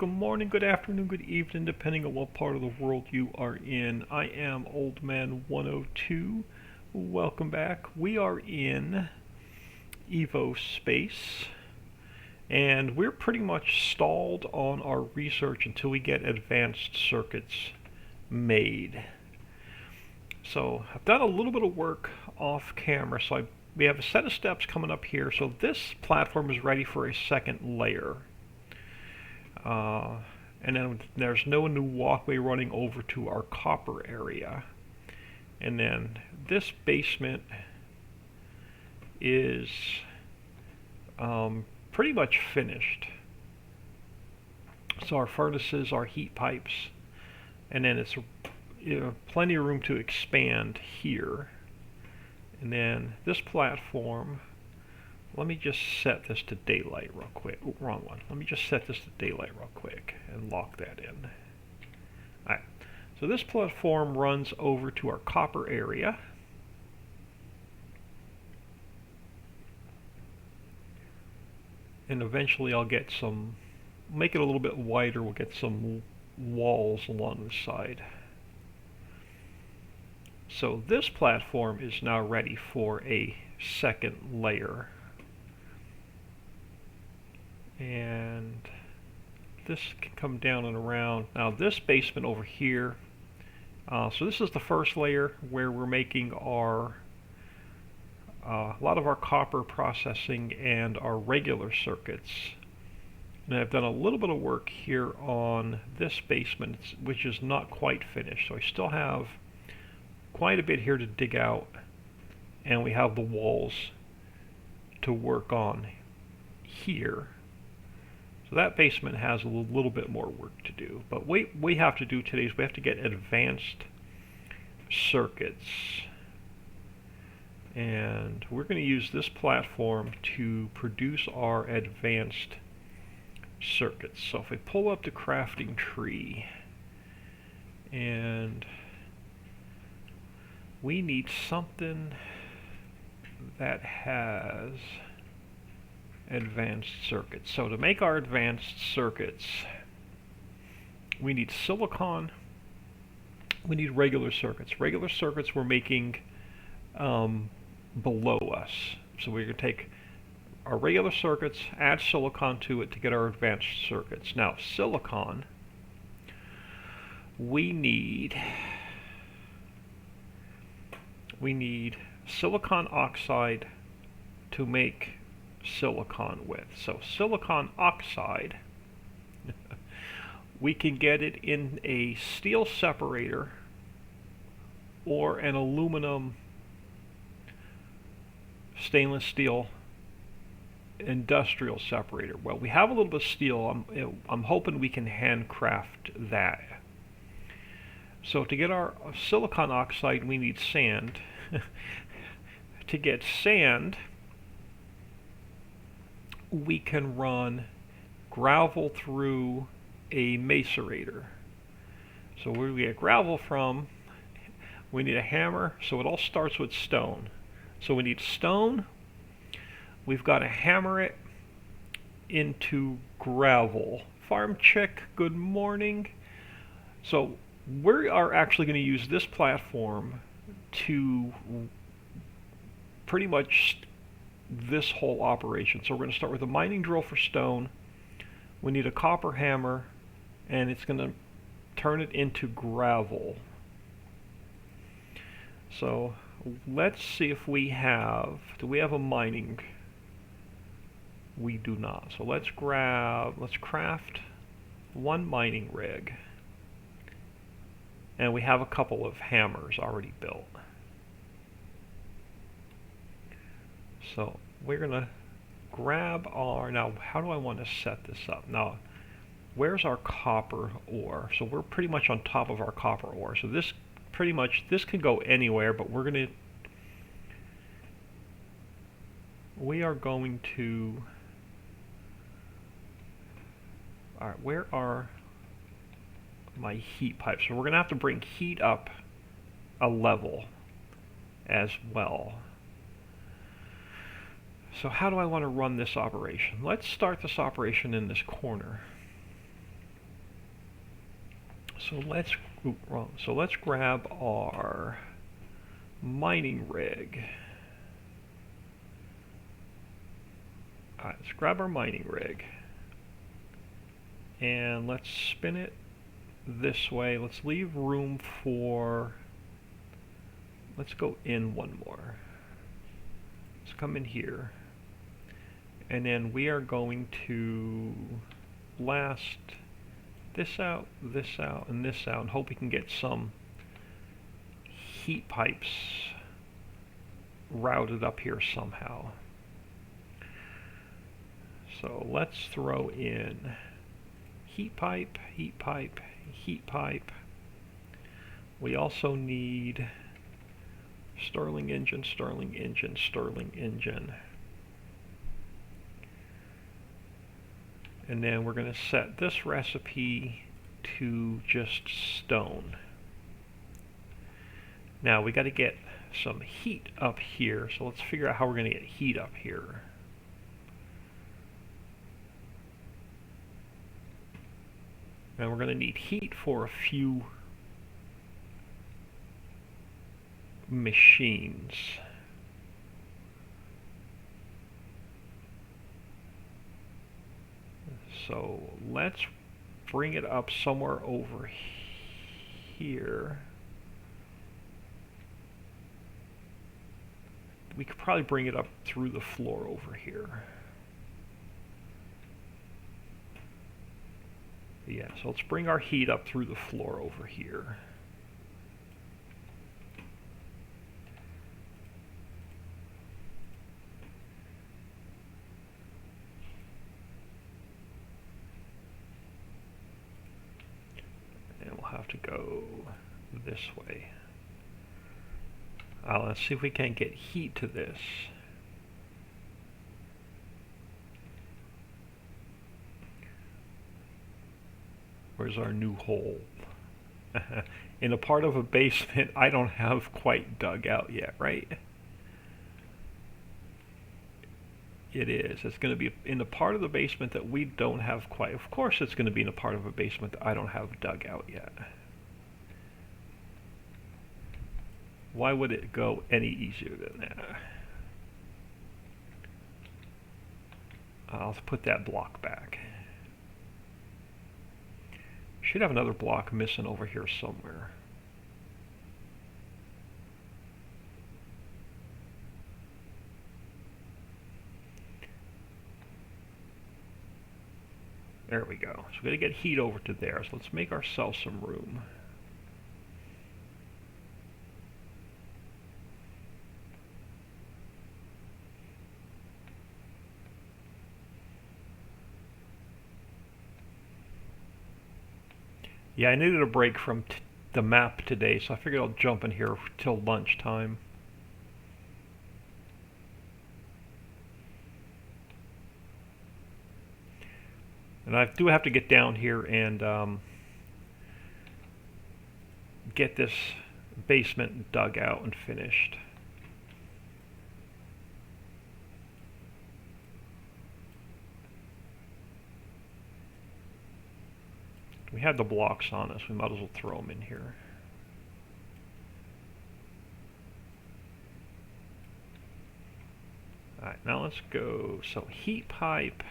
good morning, good afternoon, good evening, depending on what part of the world you are in. I am Old Man 102. Welcome back. We are in Evo space, and we're pretty much stalled on our research until we get advanced circuits made. So I've done a little bit of work off camera, so we have a set of steps coming up here. So this platform is ready for a second layer. And then there's no new walkway running over to our copper area. And then this basement is pretty much finished. So our furnaces, our heat pipes, and then it's plenty of room to expand here. And then this platform, let me just set this to daylight real quick. Ooh, wrong one. Let me just set this to daylight real quick and lock that in. Alright, so this platform runs over to our copper area. And eventually I'll get some, make it a little bit wider, we'll get some walls along the side. So this platform is now ready for a second layer. And this can come down and around. Now this basement over here, so this is the first layer where we're making our a lot of our copper processing and our regular circuits. And I've done a little bit of work here on this basement, which is not quite finished. So I still have quite a bit here to dig out, and we have the walls to work on here. So that basement has a little bit more work to do. But what we have to do today is we have to get advanced circuits. And we're going to use this platform to produce our advanced circuits. So if I pull up the crafting tree, and we need something that has advanced circuits. So to make our advanced circuits, we need silicon, we need regular circuits. Regular circuits we're making below us. So we're going to take our regular circuits, add silicon to it to get our advanced circuits. Now silicon, we need silicon oxide to make silicon with. So silicon oxide, we can get it in a steel separator or an aluminum stainless steel industrial separator. Well, we have a little bit of steel. I'm hoping we can handcraft that. So to get our silicon oxide, we need sand. To get sand, we can run gravel through a macerator. So where do we get gravel from? We need a hammer. So it all starts with stone. So we need stone. We've got to hammer it into gravel. Farm chick, good morning. So we are actually going to use this platform to pretty much this whole operation. So we're going to start with a mining drill for stone. We need a copper hammer, and it's going to turn it into gravel. So let's see if we have, do we have a mining? We do not. So let's craft one mining rig. And we have a couple of hammers already built. So we're going to grab our, now how do I want to set this up? Now, where's our copper ore? So we're pretty much on top of our copper ore. So this pretty much, this can go anywhere, but we are going to, alright, where are my heat pipes? So we're going to have to bring heat up a level as well. So how do I want to run this operation? Let's start this operation in this corner. So let's, wrong. So let's grab our mining rig. Alright, let's grab our mining rig. And let's spin it this way. Let's leave room for, let's go in one more. Let's come in here. And then we are going to blast this out, and this out, and hope we can get some heat pipes routed up here somehow. So let's throw in heat pipe, heat pipe, heat pipe. We also need Stirling engine, Stirling engine, Stirling engine. And then we're going to set this recipe to just stone. Now we got to get some heat up here, so let's figure out how we're going to get heat up here. And we're going to need heat for a few machines. So let's bring it up somewhere over here. We could probably bring it up through the floor over here. Yeah, so let's bring our heat up through the floor over here. And we'll have to go this way. Let's see if we can get heat to this. Where's our new hole? In a part of a basement I don't have quite dug out yet, right? It is. It's going to be in a part of the basement that we don't have quite. Of course it's going to be in a part of a basement that I don't have dug out yet. Why would it go any easier than that? I'll put that block back. Should have another block missing over here somewhere. There we go. So we're going to get heat over to there. So let's make ourselves some room. Yeah, I needed a break from the map today, so I figured I'll jump in here till lunchtime. And I do have to get down here and get this basement dug out and finished. We had the blocks on us, we might as well throw them in here. Alright, now let's go, so heat pipe.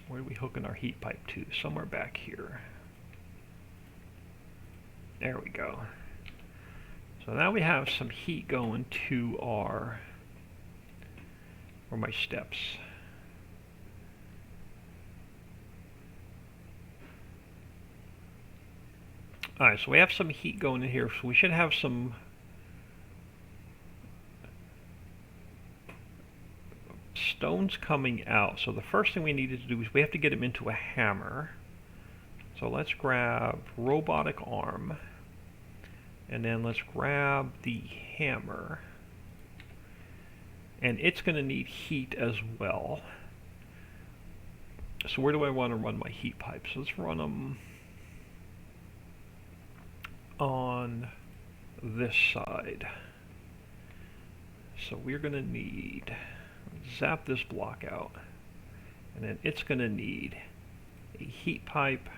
Where are we hooking our heat pipe to? Somewhere back here. There we go. So now we have some heat going to our, or my steps. Alright, so we have some heat going in here, so we should have some stones coming out. So the first thing we need to do is we have to get them into a hammer. So let's grab Robotic Arm. And then let's grab the hammer. And it's going to need heat as well. So where do I want to run my heat pipes? Let's run them on this side. so we're going to need, zap this block out, and then it's going to need a heat pipe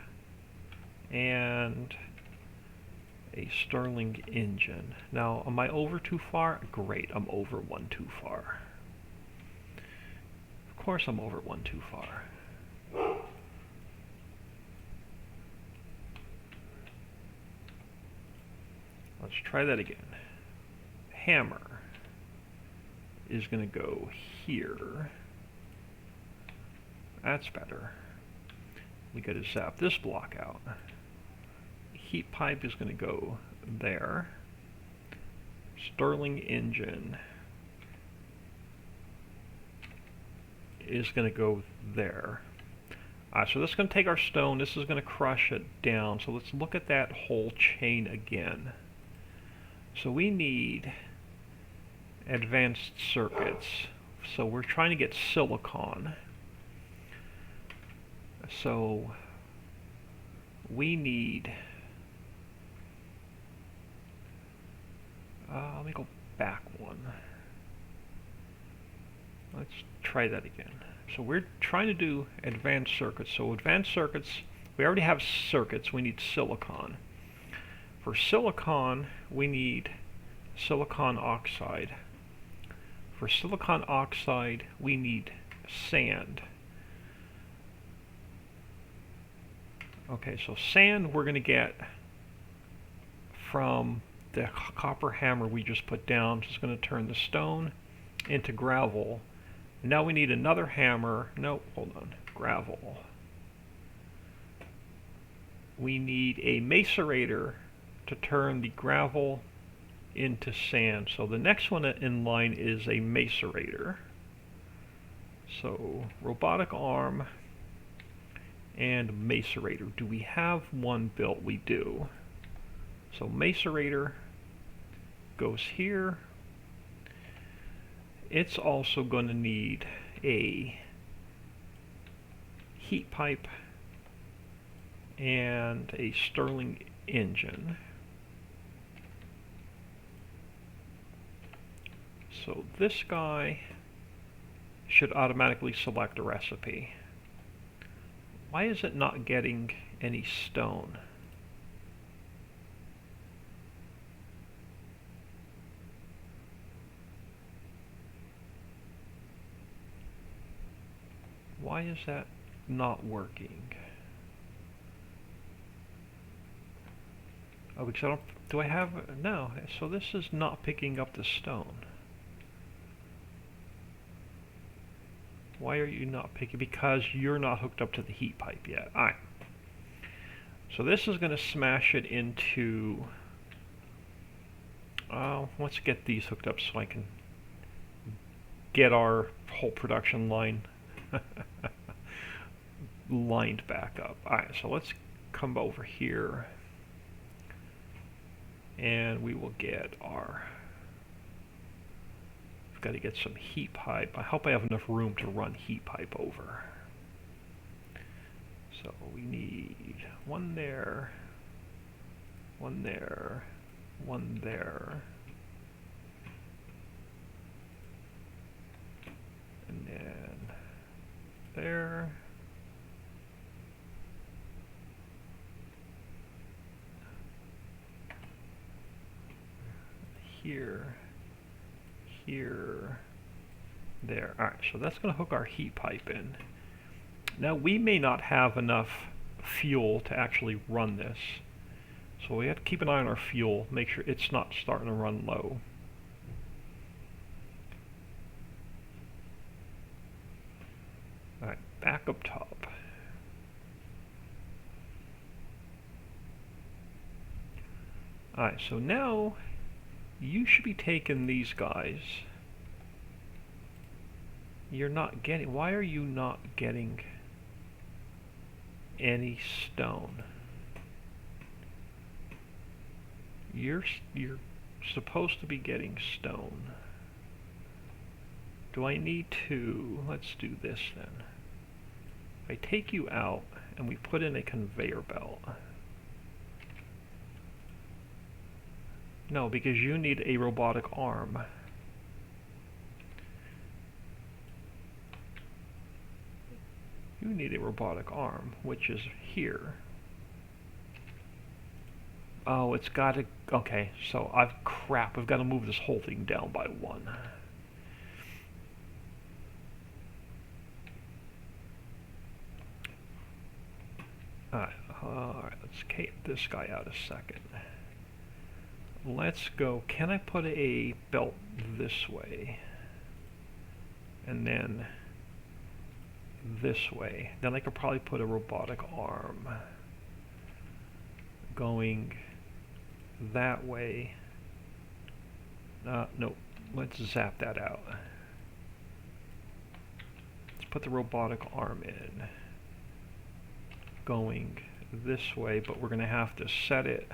and a Stirling engine. Now, am I over too far? Great, I'm over one too far. Of course I'm over one too far. Let's try that again. Hammer is going to go here. That's better. We got to zap this block out. Heat pipe is going to go there. Stirling engine is going to go there. So this is going to take our stone. This is going to crush it down. So let's look at that whole chain again. So we need advanced circuits. So we're trying to get silicon. So we need, let me go back one. Let's try that again. So we're trying to do advanced circuits. So advanced circuits, we already have circuits, we need silicon. For silicon, we need silicon oxide. For silicon oxide, we need sand. Okay, so sand we're going to get from the copper hammer we just put down. It's going to turn the stone into gravel. Now we need another hammer. No, hold on. Gravel. We need a macerator to turn the gravel into sand. So the next one in line is a macerator. So robotic arm and macerator. Do we have one built? We do. So macerator goes here. It's also going to need a heat pipe and a Stirling engine. So this guy should automatically select a recipe. Why is it not getting any stone? Why is that not working? Oh, because I don't, do I have, no, so this is not picking up the stone. Why are you not picking? Because you're not hooked up to the heat pipe yet. Alright. So this is going to smash it into, let's get these hooked up so I can get our whole production line lined back up. Alright, so let's come over here and we will get our, we've got to get some heat pipe. I hope I have enough room to run heat pipe over. So we need one there, one there, one there, and then there. Here, here, there. Alright, so that's going to hook our heat pipe in. Now we may not have enough fuel to actually run this. So we have to keep an eye on our fuel, make sure it's not starting to run low. Alright, back up top. Alright, so now you should be taking these guys. You're not getting, why are you not getting any stone? You're supposed to be getting stone. Do I need to, let's do this then. I take you out and we put in a conveyor belt. No, because you need a robotic arm. do need a robotic arm, which is here. Oh, it's got to, okay, so crap, I've got to move this whole thing down by 1. Alright, let's cape this guy out a second. Let's go, can I put a belt this way? And then this way. Then I could probably put a robotic arm going that way. No, let's zap that out. Let's put the robotic arm in going this way, but we're going to have to set it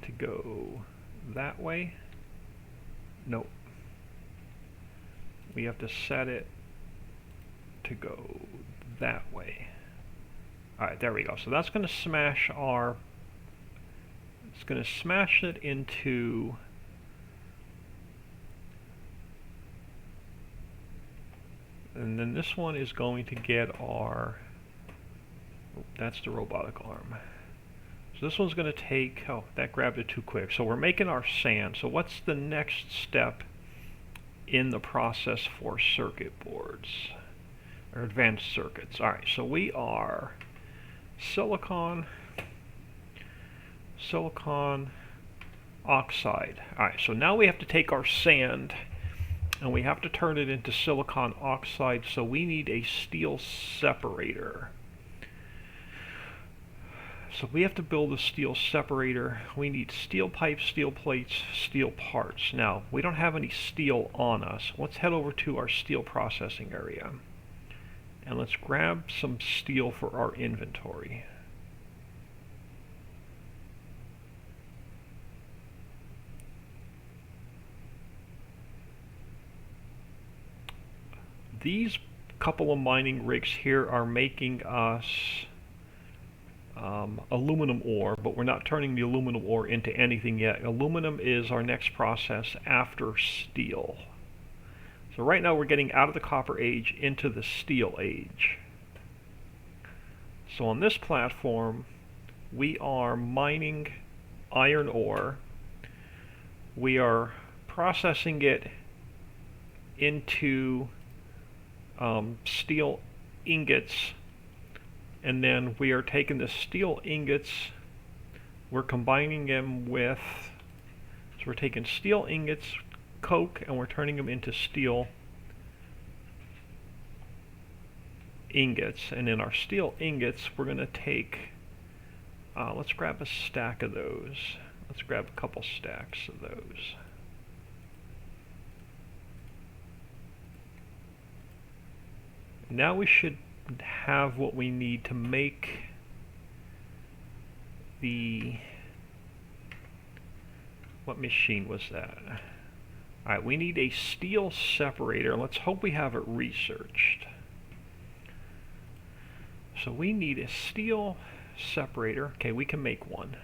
to go that way. Nope. We have to set it to go that way. Alright, there we go. So that's going to smash our... It's going to smash it into... And then this one is going to get our... That's the robotic arm. So this one's going to take... Oh, that grabbed it too quick. So we're making our sand. So what's the next step in the process for circuit boards? Or advanced circuits. Alright, so we are silicon, oxide. Alright, so now we have to take our sand and we have to turn it into silicon oxide, so we need a steel separator. So we have to build a steel separator. We need steel pipes, steel plates, steel parts. Now, we don't have any steel on us. Let's head over to our steel processing area. And let's grab some steel for our inventory. These couple of mining rigs here are making us aluminum ore, but we're not turning the aluminum ore into anything yet. Aluminum is our next process after steel. So right now we're getting out of the copper age into the steel age. So on this platform, we are mining iron ore. We are processing it into steel ingots, and then we are taking the steel ingots, we're combining them with, so we're taking steel ingots, coke, and we're turning them into steel ingots. And in our steel ingots, we're going to take, let's grab a stack of those. Let's grab a couple stacks of those. Now we should have what we need to make the... What machine was that? Alright, we need a steel separator. Let's hope we have it researched. So we need a steel separator. Okay, we can make one.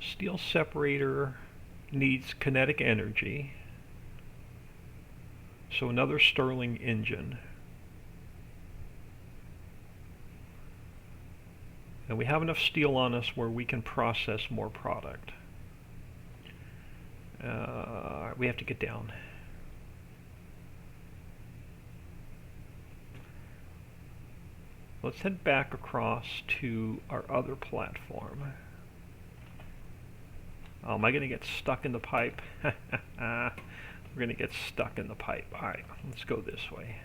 Steel separator needs kinetic energy. So another Stirling engine. And we have enough steel on us where we can process more product. We have to get down. Let's head back across to our other platform. Oh, am I going to get stuck in the pipe? We're going to get stuck in the pipe. Alright, let's go this way.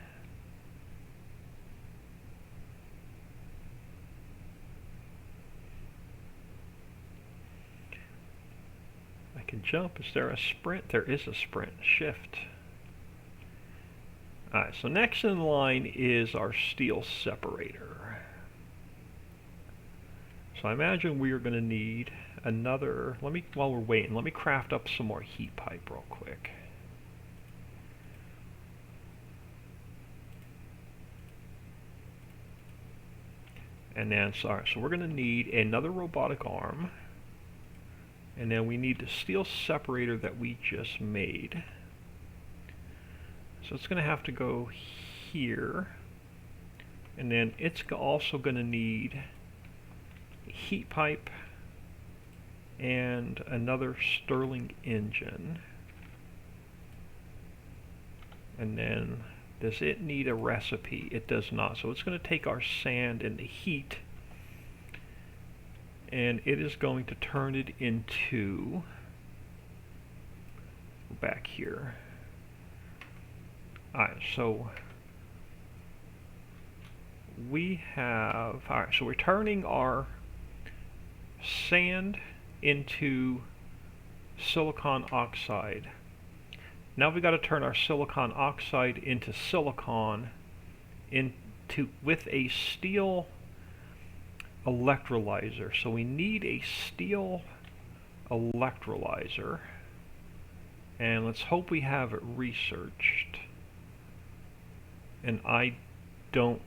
I can jump. Is there a sprint? There is a sprint. Shift. Alright, so next in line is our steel separator. So I imagine we are going to need another... while we're waiting, let me craft up some more heat pipe real quick. And then, sorry, so we're going to need another robotic arm. And then we need the steel separator that we just made. So it's going to have to go here, and then it's also going to need a heat pipe and another Stirling engine. And then, does it need a recipe? It does not. So it's going to take our sand and the heat, and it is going to turn it into, back here. Alright, so we have, alright, so we're turning our sand into silicon oxide. Now we've got to turn our silicon oxide into silicon with a steel electrolyzer. So we need a steel electrolyzer, and let's hope we have it researched. And I don't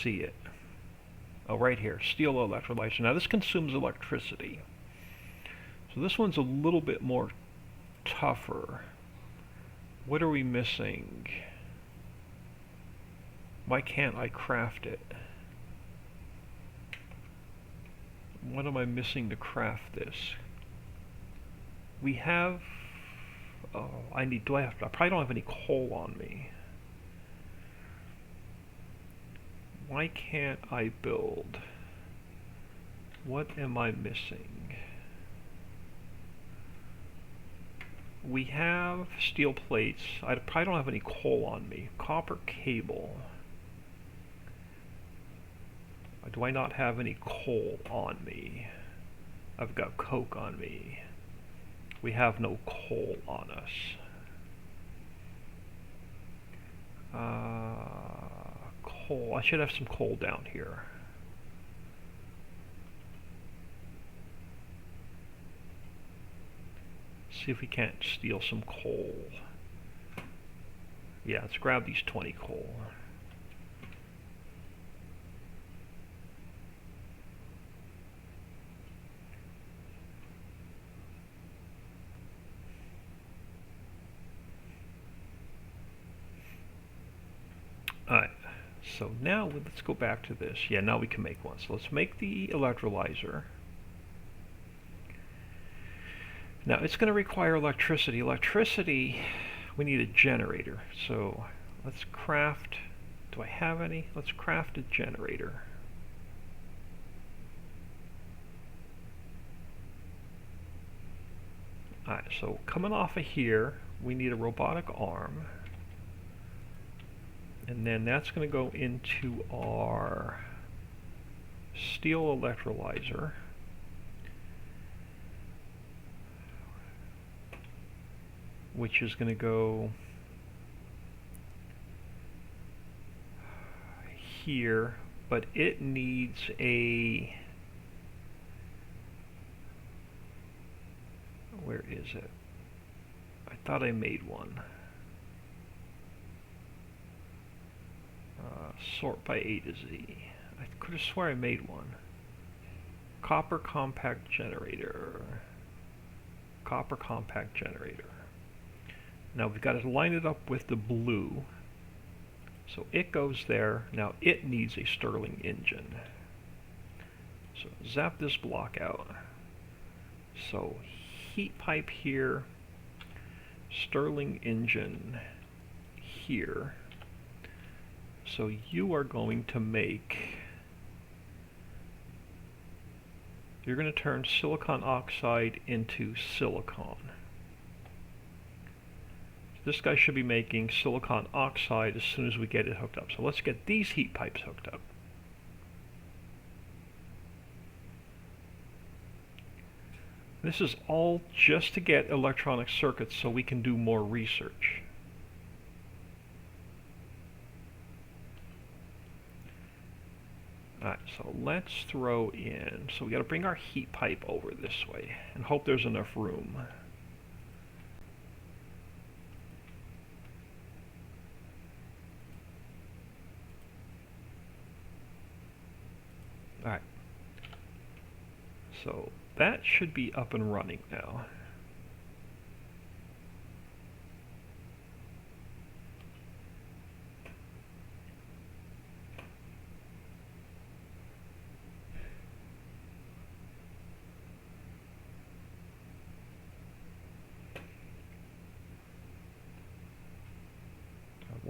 see it. Oh, right here, steel electrolyzer. Now this consumes electricity, so this one's a little bit more tougher. What are we missing? Why can't I craft it? What am I missing to craft this? We have, oh, I probably don't have any coal on me. Why can't I build? What am I missing? We have steel plates. I probably don't have any coal on me. Copper cable. Do I not have any coal on me? I've got coke on me. We have no coal on us. Coal. I should have some coal down here. See if we can't steal some coal. Yeah, let's grab these 20 coal. Alright, so now let's go back to this. Yeah, now we can make one. So let's make the electrolyzer. Now it's going to require electricity. Electricity, we need a generator. So let's craft, do I have any? Let's craft a generator. Alright, so coming off of here, we need a robotic arm. And then that's going to go into our steel electrolyzer. Which is going to go here, but it needs a, where is it? I thought I made one. Sort by A to Z. I could have sworn I made one. Copper compact generator. Copper compact generator. Now we've got to line it up with the blue. So it goes there. Now it needs a Stirling engine. So zap this block out. So heat pipe here. Stirling engine here. So you are going to make, you're going to turn silicon oxide into silicon. This guy should be making silicon oxide as soon as we get it hooked up. So let's get these heat pipes hooked up. This is all just to get electronic circuits so we can do more research. Alright, so let's throw in, so we got to bring our heat pipe over this way and hope there's enough room. Alright, so that should be up and running now.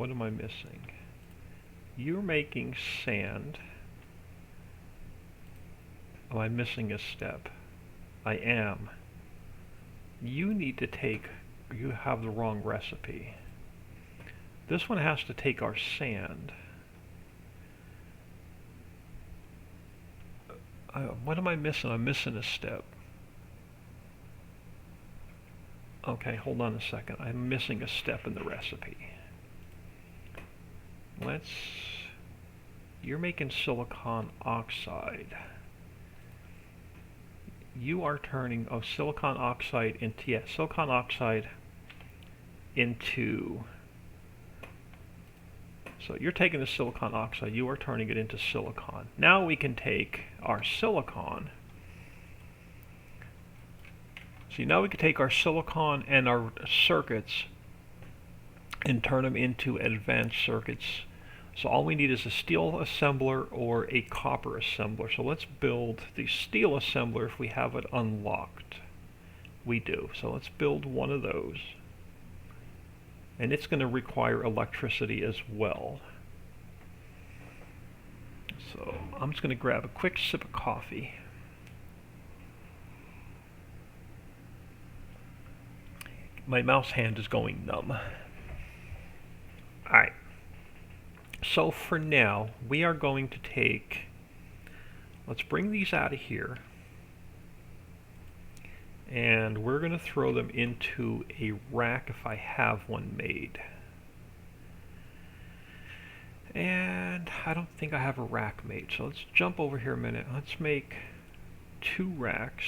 what am I missing? You're making sand. Am I missing a step? I am. You need to take, you have the wrong recipe. This one has to take our sand. What am I missing? I'm missing a step. Okay, hold on a second. I'm missing a step in the recipe. You're making silicon oxide. You are turning silicon oxide into, silicon oxide into, so you're taking the silicon oxide, you are turning it into silicon. Now we can take our silicon. See, now we can take our silicon and our circuits and turn them into advanced circuits. So all we need is a steel assembler or a copper assembler. So let's build the steel assembler if we have it unlocked. We do. So let's build one of those. And it's going to require electricity as well. So I'm just going to grab a quick sip of coffee. My mouse hand is going numb. Alright. So for now, we are going to take, let's bring these out of here, and we're going to throw them into a rack if I have one made. And I don't think I have a rack made, so let's jump over here a minute. Let's make 2 racks.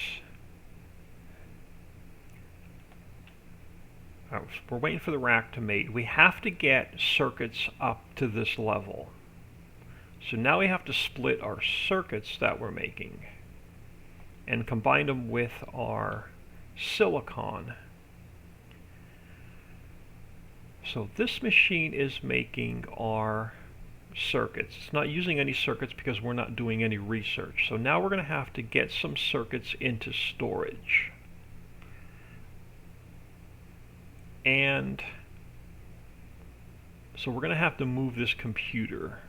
We're waiting for the rack to mate. We have to get circuits up to this level. So now we have to split our circuits that we're making and combine them with our silicon. So this machine is making our circuits. It's not using any circuits because we're not doing any research. So now we're going to have to get some circuits into storage. And so we're going to have to move this computer.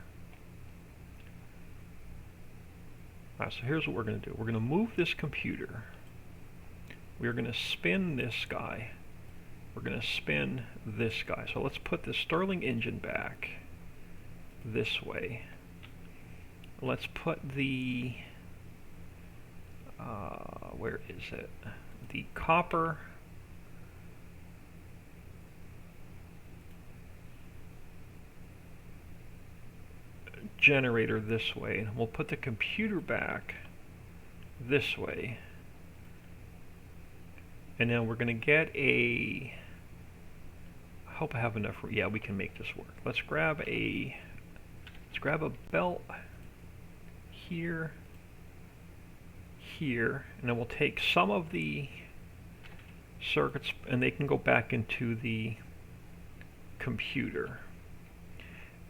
Alright, so here's what we're going to do. We're going to move this computer. We're going to spin this guy. We're going to spin this guy. So let's put the Stirling engine back this way. Let's put the, where is it? The copper generator this way, and we'll put the computer back this way, and then we're going to get a, I hope I have enough, yeah, we can make this work. Let's grab a belt here, here, and then we'll take some of the circuits and they can go back into the computer.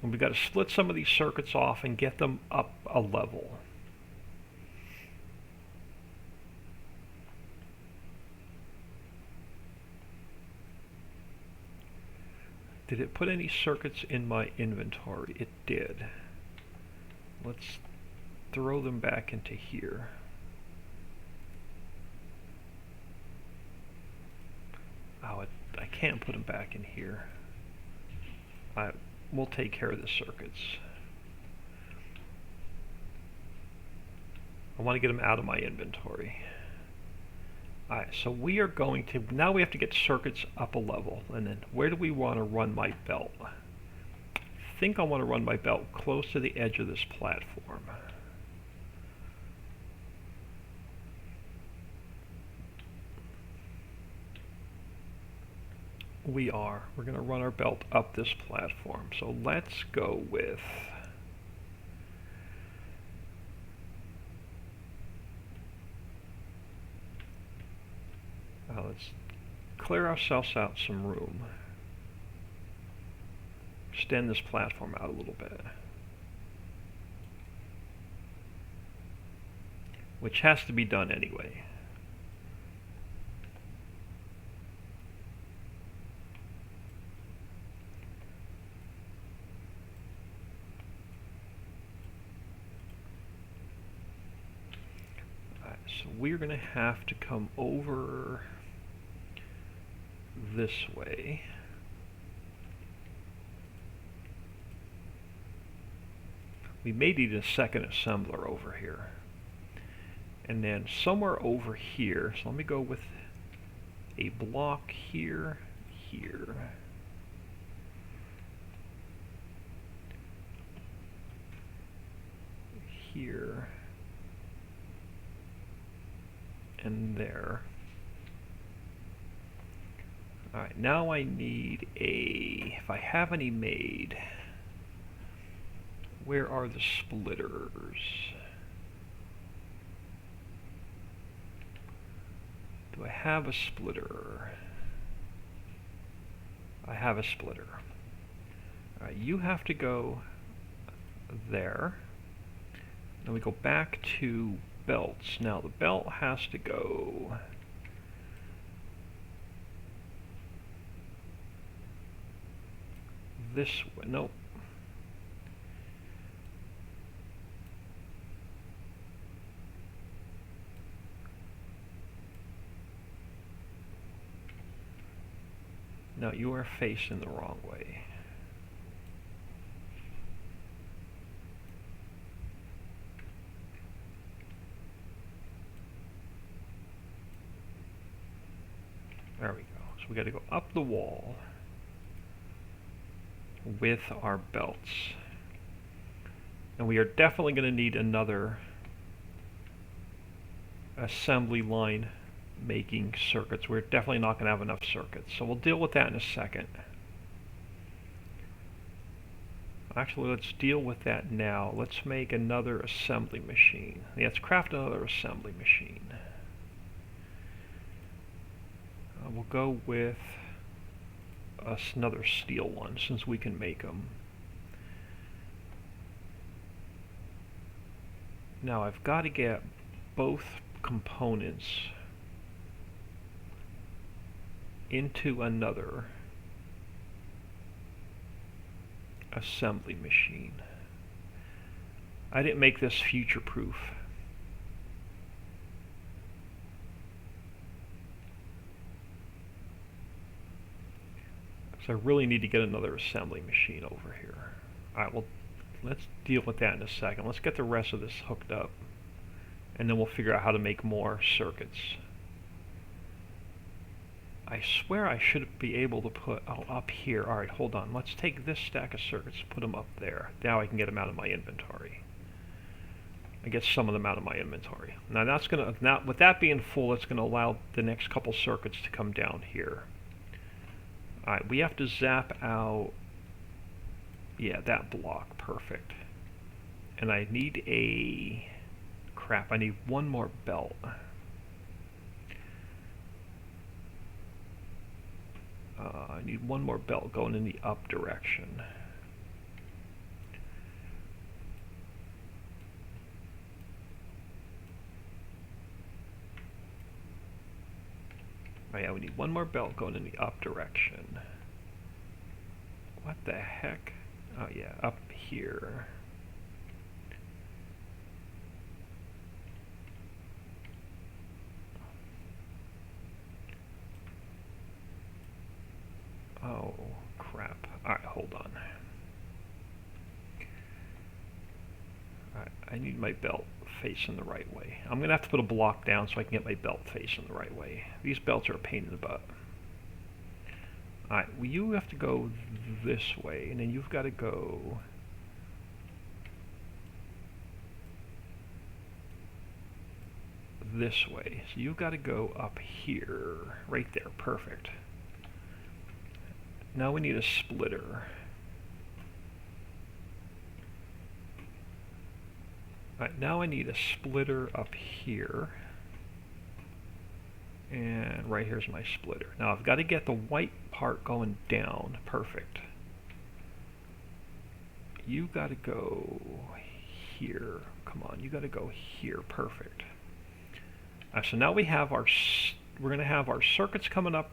And we've got to split some of these circuits off and get them up a level. Did it put any circuits in my inventory? It did. Let's throw them back into here. Oh, I can't put them back in here. We'll take care of the circuits. I want to get them out of my inventory. Alright, so we are going to, now we have to get circuits up a level. And then where do we want to run my belt? I think I want to run my belt close to the edge of this platform. We're going to run our belt up this platform. So let's go with, let's clear ourselves out some room. Extend this platform out a little bit. Which has to be done anyway. So we're going to have to come over this way. We may need a second assembler over here. And then somewhere over here, so let me go with a block here, here. Here. And there. Alright, now I need a, if I have any made, where are the splitters? Do I have a splitter? I have a splitter. Alright, you have to go there. Then we go back to belts. Now the belt has to go this way. Nope. No, you are facing the wrong way. There we go. So we got to go up the wall with our belts. And we are definitely going to need another assembly line making circuits. We're definitely not going to have enough circuits. So we'll deal with that in a second. Actually, let's deal with that now. Let's make another assembly machine. Yeah, let's craft another assembly machine. We'll go with another steel one since we can make them. Now I've got to get both components into another assembly machine. I didn't make this future-proof. So I really need to get another assembly machine over here. Alright, well, let's deal with that in a second. Let's get the rest of this hooked up, and then we'll figure out how to make more circuits. I swear I should be able to put, oh, up here. Alright, hold on. Let's take this stack of circuits, put them up there. Now I can get them out of my inventory. I get some of them out of my inventory. Now that's gonna, now with that being full, it's gonna allow the next couple circuits to come down here. Alright, we have to zap out, yeah, that block, perfect. And I need a, crap, I need one more belt. I need one more belt going in the up direction. Oh yeah, we need one more belt going in the up direction. What the heck? Oh yeah, up here. Oh, crap. Alright, hold on. Alright, I need my belt facing the right way. I'm going to have to put a block down so I can get my belt facing the right way. These belts are a pain in the butt. Alright, well, you have to go this way, and then you've got to go this way. So you've got to go up here. Right there. Perfect. Now we need a splitter. Alright, now I need a splitter up here. And right here's my splitter. Now I've got to get the white part going down. Perfect. You got to go here. Come on, you got to go here. Perfect. So now we have our, we're going to have our circuits coming up.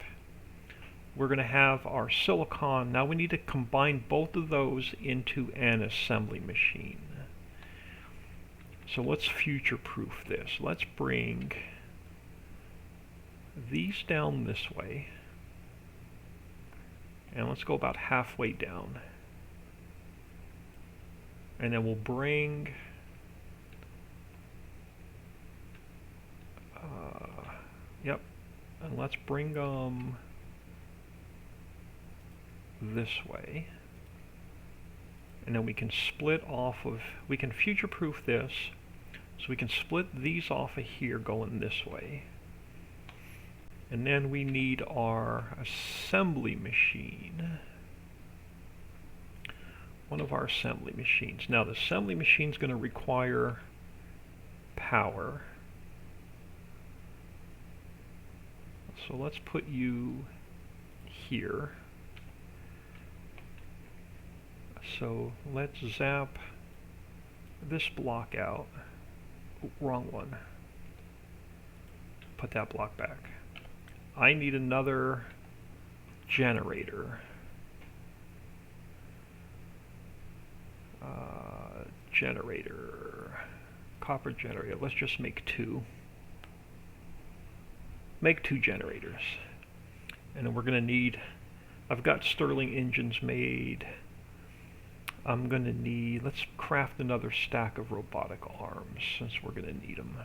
We're going to have our silicon. Now we need to combine both of those into an assembly machine. So let's future-proof this. Let's bring these down this way. And let's go about halfway down. And then we'll bring yep, and let's bring this way. And then we can split off of, we can future-proof this, so we can split these off of here going this way. And then we need our assembly machine. One of our assembly machines. Now the assembly machine is going to require power. So let's put you here. So let's zap this block out. Ooh, wrong one. Put that block back. I need another generator. Copper generator. Let's just make two. Make two generators. And then we're going to need, I've got Stirling engines made. I'm going to need, let's craft another stack of robotic arms since we're going to need them.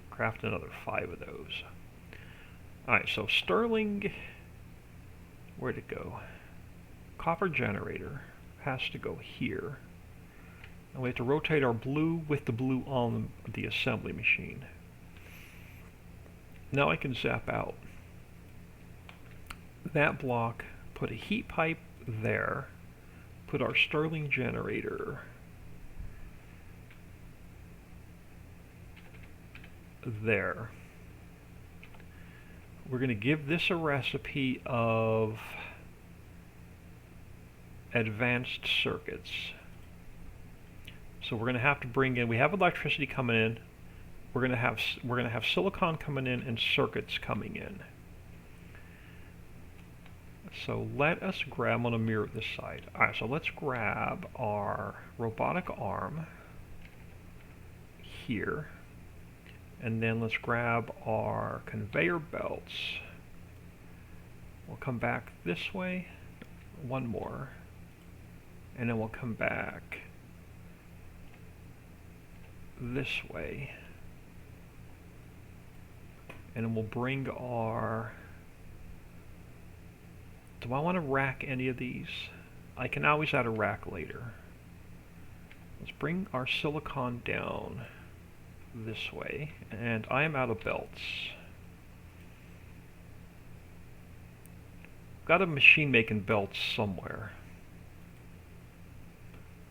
Craft another 5 of those. Alright, so Stirling, where'd it go? Copper generator has to go here. And we have to rotate our blue with the blue on the assembly machine. Now I can zap out that block, put a heat pipe there, put our Stirling generator there. We're going to give this a recipe of advanced circuits. So we're going to have to bring in, we have electricity coming in, we're going to have silicon coming in and circuits coming in. So let us grab, I'm going to mirror this side. Alright, so let's grab our robotic arm here. And then let's grab our conveyor belts. We'll come back this way. One more. And then we'll come back this way. And then we'll bring our... Do I want to rack any of these? I can always add a rack later. Let's bring our silicon down this way, and I am out of belts. Got a machine making belts somewhere.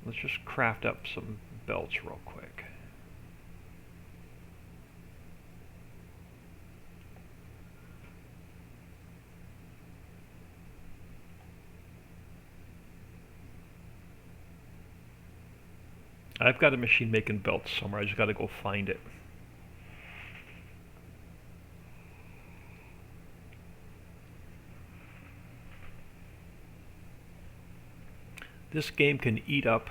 Let's just craft up some belts real quick. I've got a machine making belts somewhere, I just gotta go find it. This game can eat up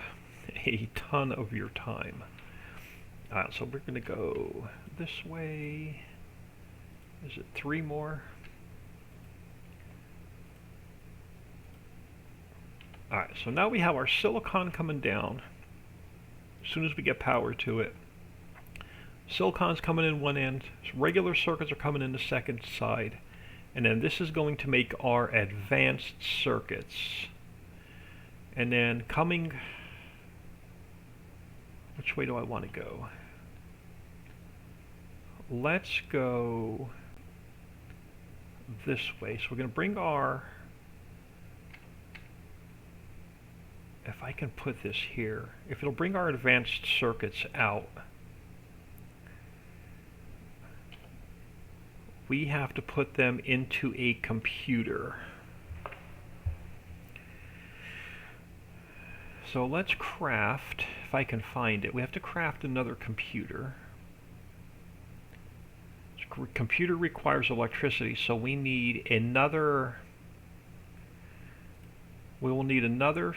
a ton of your time. Alright, so we're gonna go this way. Is it 3 more? Alright, so now we have our silicon coming down. As soon as we get power to it. Silicon's coming in one end, regular circuits are coming in the second side, and then this is going to make our advanced circuits. And then coming, which way do I want to go? Let's go this way. So we're going to bring our, if I can put this here, if it'll bring our advanced circuits out, we have to put them into a computer. So let's craft, if I can find it, we have to craft another computer. Computer requires electricity, so we need another, we will need another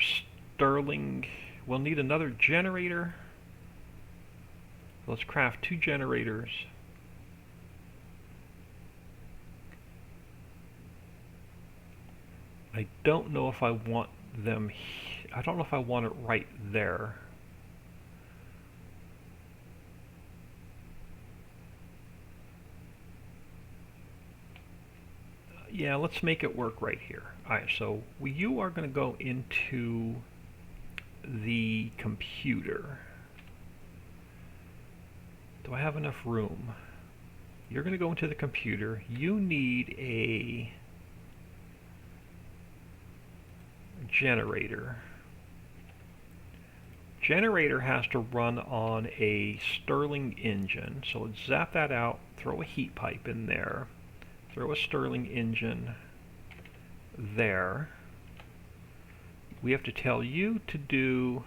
Stirling, we'll need another generator, Let's craft 2 generators. I don't know if I want them. I don't know if I want it right there. Yeah, let's make it work right here. Alright, so you are going to go into the computer. Do I have enough room? You're going to go into the computer. You need a generator. Generator has to run on a Stirling engine. So let's zap that out, throw a heat pipe in there, throw a Stirling engine there. We have to tell you to do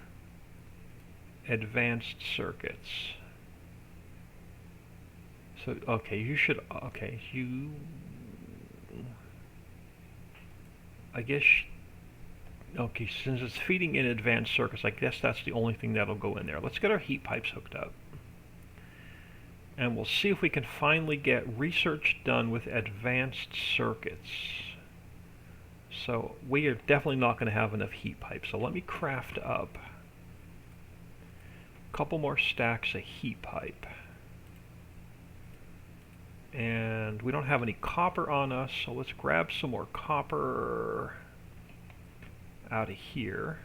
advanced circuits. So, okay, you should, okay, you, I guess, okay, since it's feeding in advanced circuits, I guess that's the only thing that'll go in there. Let's get our heat pipes hooked up. And we'll see if we can finally get research done with advanced circuits. So we are definitely not going to have enough heat pipes. So let me craft up a couple more stacks of heat pipe. And we don't have any copper on us, so let's grab some more copper out of here.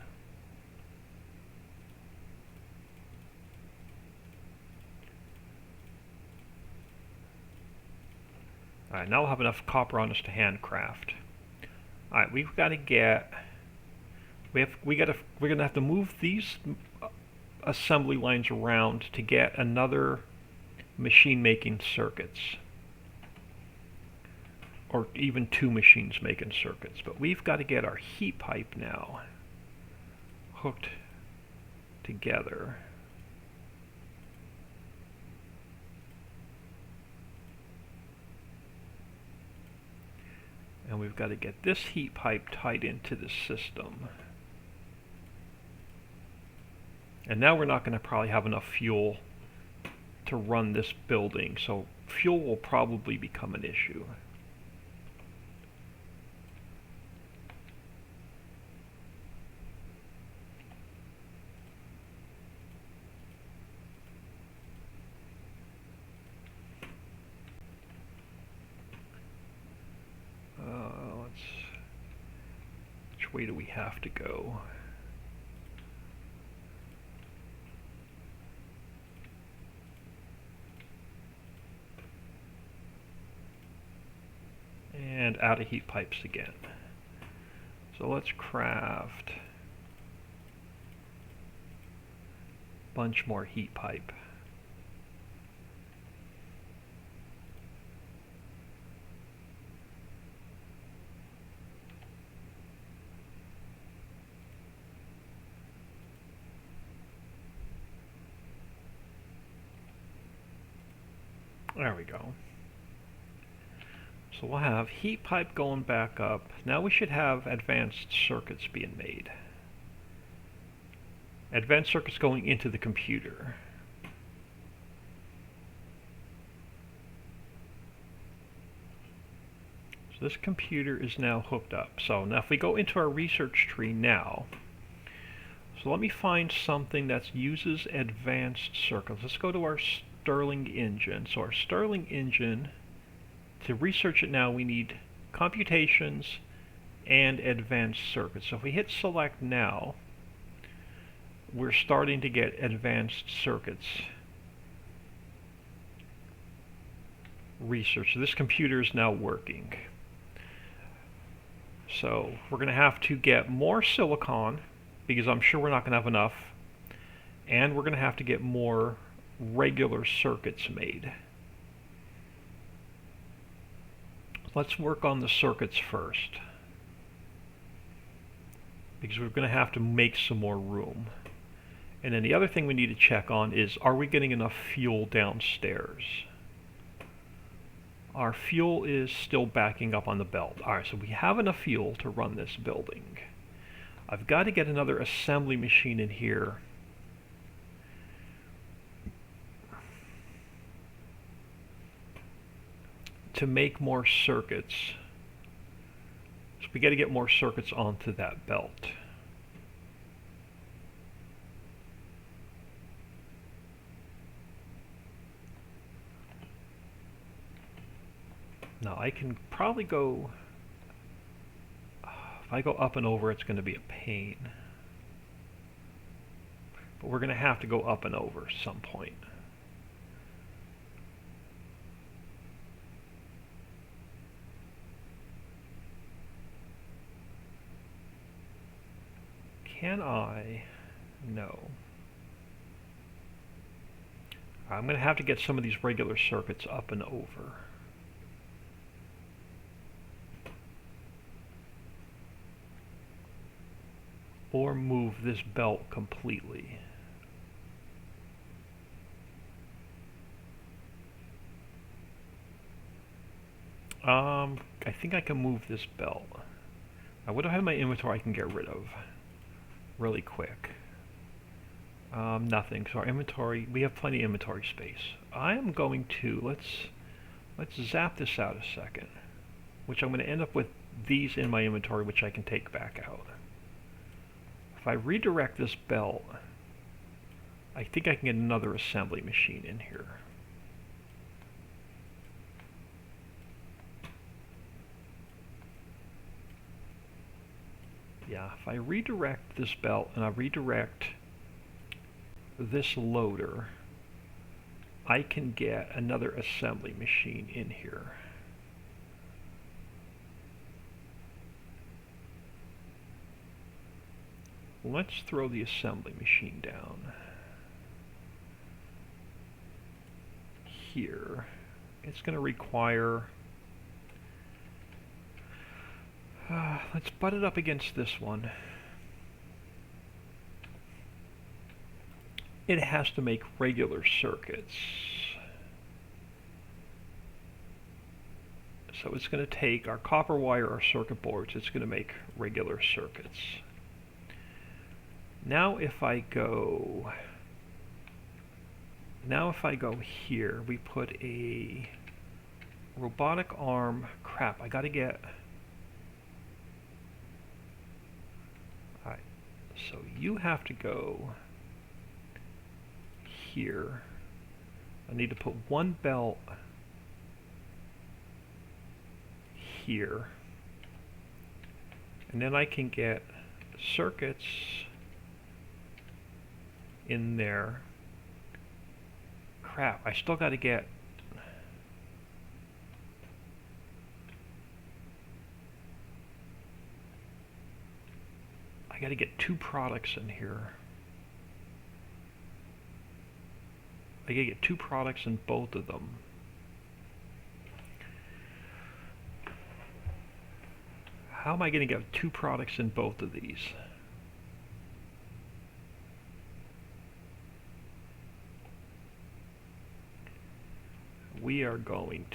Alright, now we'll have enough copper on us to handcraft. Alright, we've got to get, we're gonna have to move these assembly lines around to get another machine making circuits, or even 2 machines making circuits. But we've got to get our heat pipe now hooked together. And we've got to get this heat pipe tied into the system. And now we're not going to probably have enough fuel to run this building, so fuel will probably become an issue. Which way do we have to go? And out of heat pipes again. So let's craft a bunch more heat pipe. There we go. So we'll have heat pipe going back up. Now we should have advanced circuits being made. Advanced circuits going into the computer. So this computer is now hooked up. So now if we go into our research tree now, so let me find something that uses advanced circuits. Let's go to our Stirling engine. So our Stirling engine, to research it now, we need computations and advanced circuits. So if we hit select now, we're starting to get advanced circuits research. So this computer is now working. So we're going to have to get more silicon, because I'm sure we're not going to have enough, and we're going to have to get more regular circuits made. Let's work on the circuits first, because we're going to have to make some more room. And then the other thing we need to check on is, are we getting enough fuel downstairs? Our fuel is still backing up on the belt. Alright, so we have enough fuel to run this building. I've got to get another assembly machine in here to make more circuits. So we got to get more circuits onto that belt. Now I can probably go, if I go up and over, it's going to be a pain. But we're going to have to go up and over at some point. Can I? No. I'm going to have to get some of these regular circuits up and over. Or move this belt completely. I think I can move this belt. What do I have in my inventory I can get rid of really quick? Nothing. So our inventory, we have plenty of inventory space. I am going to, let's zap this out a second, which I'm going to end up with these in my inventory, which I can take back out. If I redirect this belt, I think I can get another assembly machine in here. Yeah, if I redirect this belt and I redirect this loader, I can get another assembly machine in here. Let's throw the assembly machine down here. It's going to require, let's butt it up against this one. It has to make regular circuits. So it's going to take our copper wire, our circuit boards, it's going to make regular circuits. Now if I go here, we put a robotic arm. Crap, I got to get, alright, so you have to go here. I need to put one belt here, and then I can get circuits in there. Crap, I still got to get, I got to get two products in here. I got to get two products in both of them. How am I going to get two products in both of these? We're going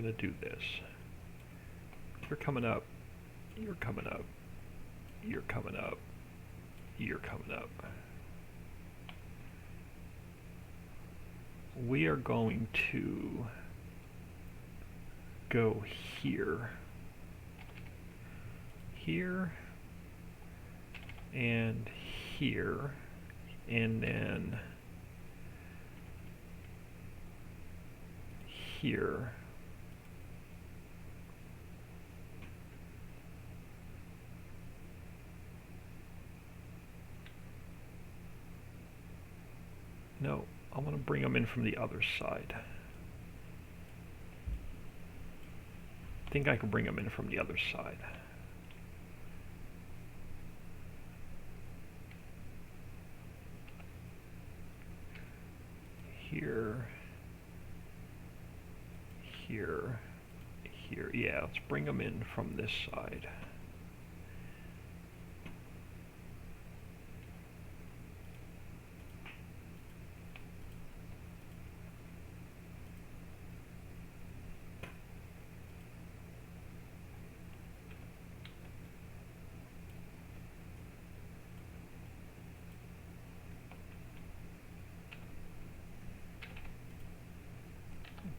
to do this. You're coming up, you're coming up, you're coming up, you're coming up. We are going to go here, here, and here, and then here. No, I want to bring them in from the other side. I think I can bring them in from the other side. Here, here, here. Yeah, let's bring them in from this side.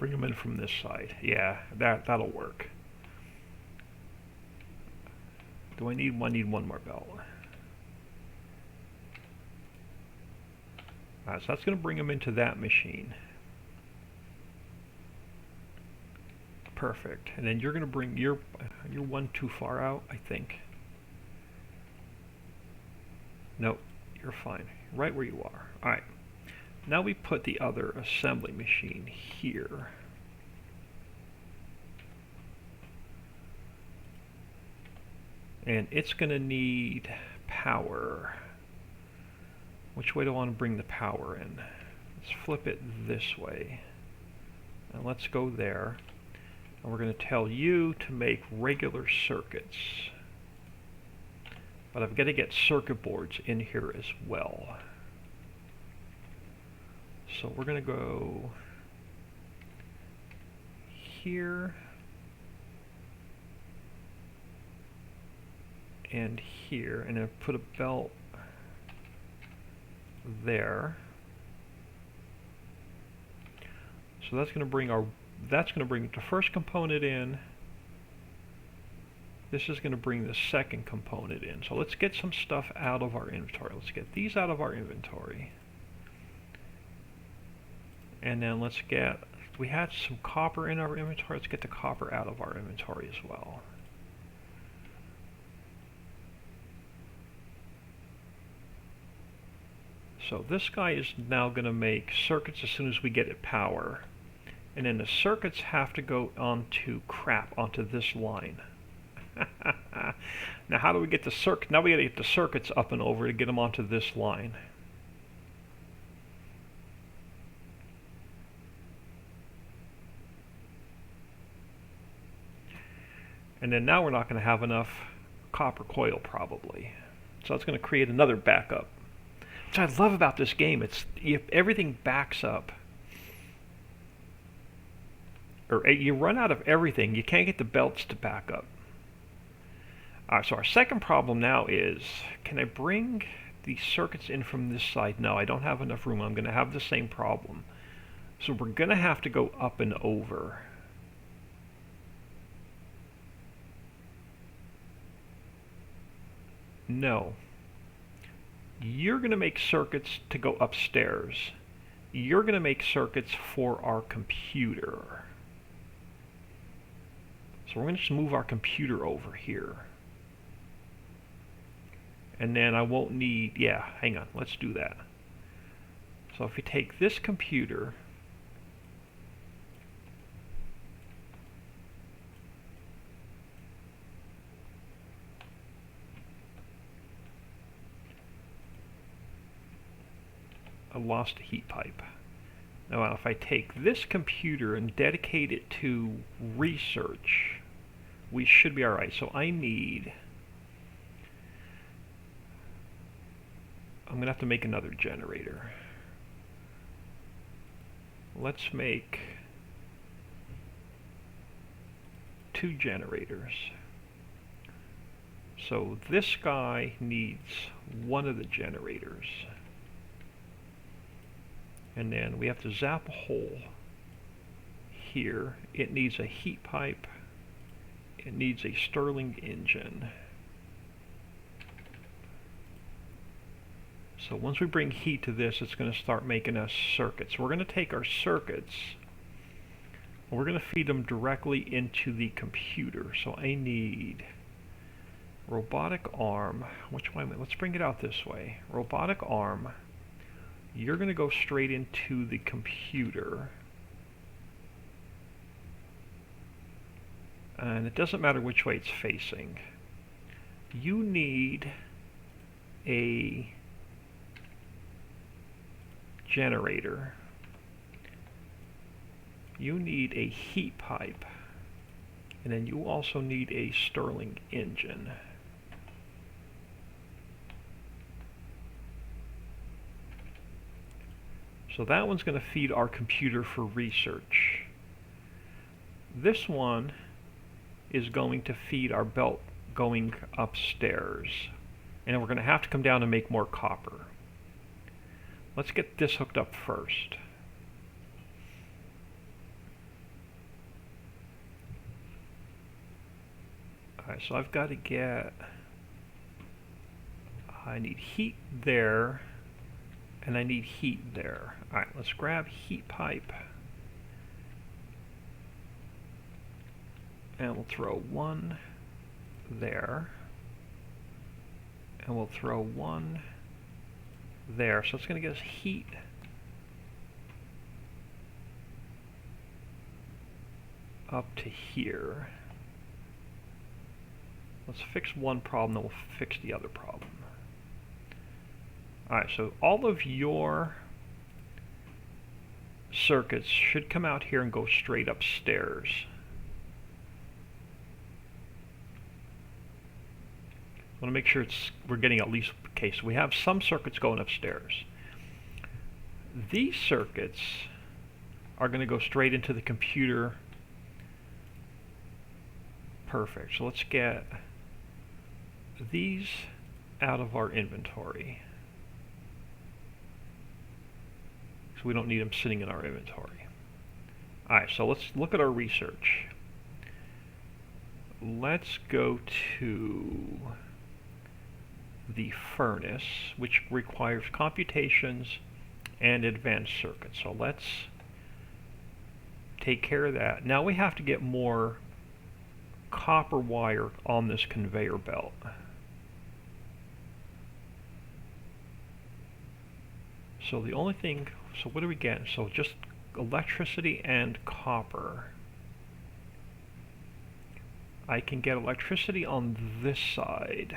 Bring them in from this side. Yeah, that'll work. Do I need one? Need one more belt. Alright, so that's going to bring them into that machine. Perfect. And then you're going to bring you're one too far out, I think. Nope, you're fine. Right where you are. Alright. Now we put the other assembly machine here. And it's going to need power. Which way do I want to bring the power in? Let's flip it this way. And let's go there. And we're going to tell you to make regular circuits. But I've got to get circuit boards in here as well. So we're going to go here and here, and then put a belt there. So that's going to bring the first component in. This is going to bring the second component in. So let's get some stuff out of our inventory. Let's get these out of our inventory. And then let's get, we had some copper in our inventory. Let's get the copper out of our inventory as well. So this guy is now going to make circuits as soon as we get it power. And then the circuits have to go onto this line. Now how do we get the circuit? Now we got to get the circuits up and over to get them onto this line. And then now we're not going to have enough copper coil probably. So it's going to create another backup. Which I love about this game. It's if everything backs up, or you run out of everything, you can't get the belts to back up. Alright, so our second problem now is, can I bring the circuits in from this side? No, I don't have enough room. I'm going to have the same problem. So we're going to have to go up and over. No. You're going to make circuits to go upstairs. You're going to make circuits for our computer. So we're going to just move our computer over here. And then I won't need, yeah, hang on, let's do that. So if you take this computer, I lost a heat pipe. Now if I take this computer and dedicate it to research, we should be alright. So I'm going to have to make another generator. Let's make 2 generators. So this guy needs one of the generators. And then we have to zap a hole here. It needs a heat pipe. It needs a Stirling engine. So once we bring heat to this, it's going to start making us circuits. We're going to take our circuits, and we're going to feed them directly into the computer. So I need Robotic Arm. Which one? Let's bring it out this way. Robotic Arm. You're going to go straight into the computer. And it doesn't matter which way it's facing. You need a generator. You need a heat pipe. And then you also need a Stirling engine. So that one's going to feed our computer for research. This one is going to feed our belt going upstairs. And we're going to have to come down and make more copper. Let's get this hooked up first. Alright, so I've got to get, I need heat there, and I need heat there. Alright, let's grab heat pipe. And we'll throw one there. And we'll throw one there. So it's going to get us heat up to here. Let's fix one problem, then we'll fix the other problem. Alright, so all of your circuits should come out here and go straight upstairs. I want to make sure we're getting at least, okay, so we have some circuits going upstairs. These circuits are going to go straight into the computer. Perfect. So let's get these out of our inventory. So we don't need them sitting in our inventory. Alright, so let's look at our research. Let's go to the furnace, which requires computations and advanced circuits. So let's take care of that. Now we have to get more copper wire on this conveyor belt. So the only thing, so what do we get? So just electricity and copper. I can get electricity on this side.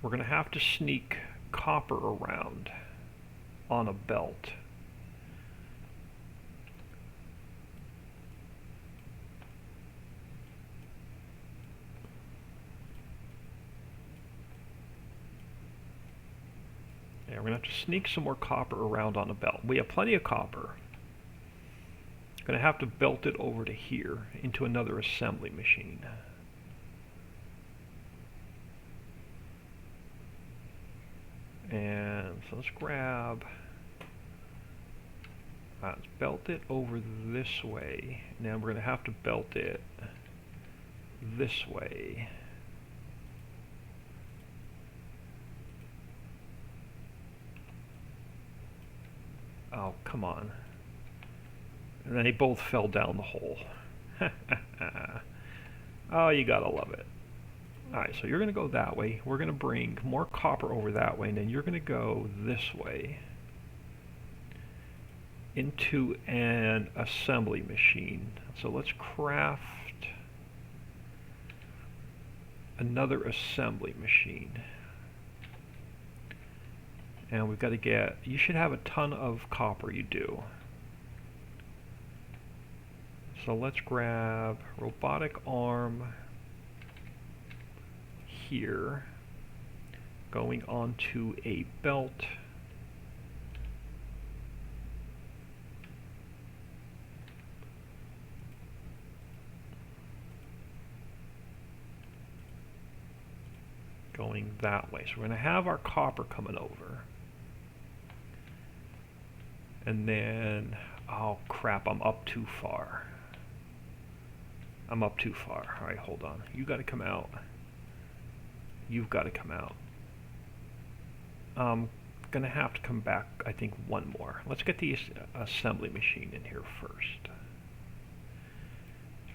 We're going to have to sneak copper around on a belt. Yeah, we're going to have to sneak some more copper around on a belt. We have plenty of copper. Going to have to belt it over to here into another assembly machine. And so let's grab, let's belt it over this way. Now we're going to have to belt it this way. Oh, come on. And then they both fell down the hole. Oh, you gotta love it. Alright, so you're going to go that way. We're going to bring more copper over that way, and then you're going to go this way into an assembly machine. So let's craft another assembly machine. And we've got to get, you should have a ton of copper, you do. So let's grab Robotic Arm here, going onto a belt. Going that way. So we're going to have our copper coming over. And then, oh crap, I'm up too far. I'm up too far. Alright, hold on. You got to come out. You've got to come out. I'm going to have to come back, I think, one more. Let's get the assembly machine in here first. So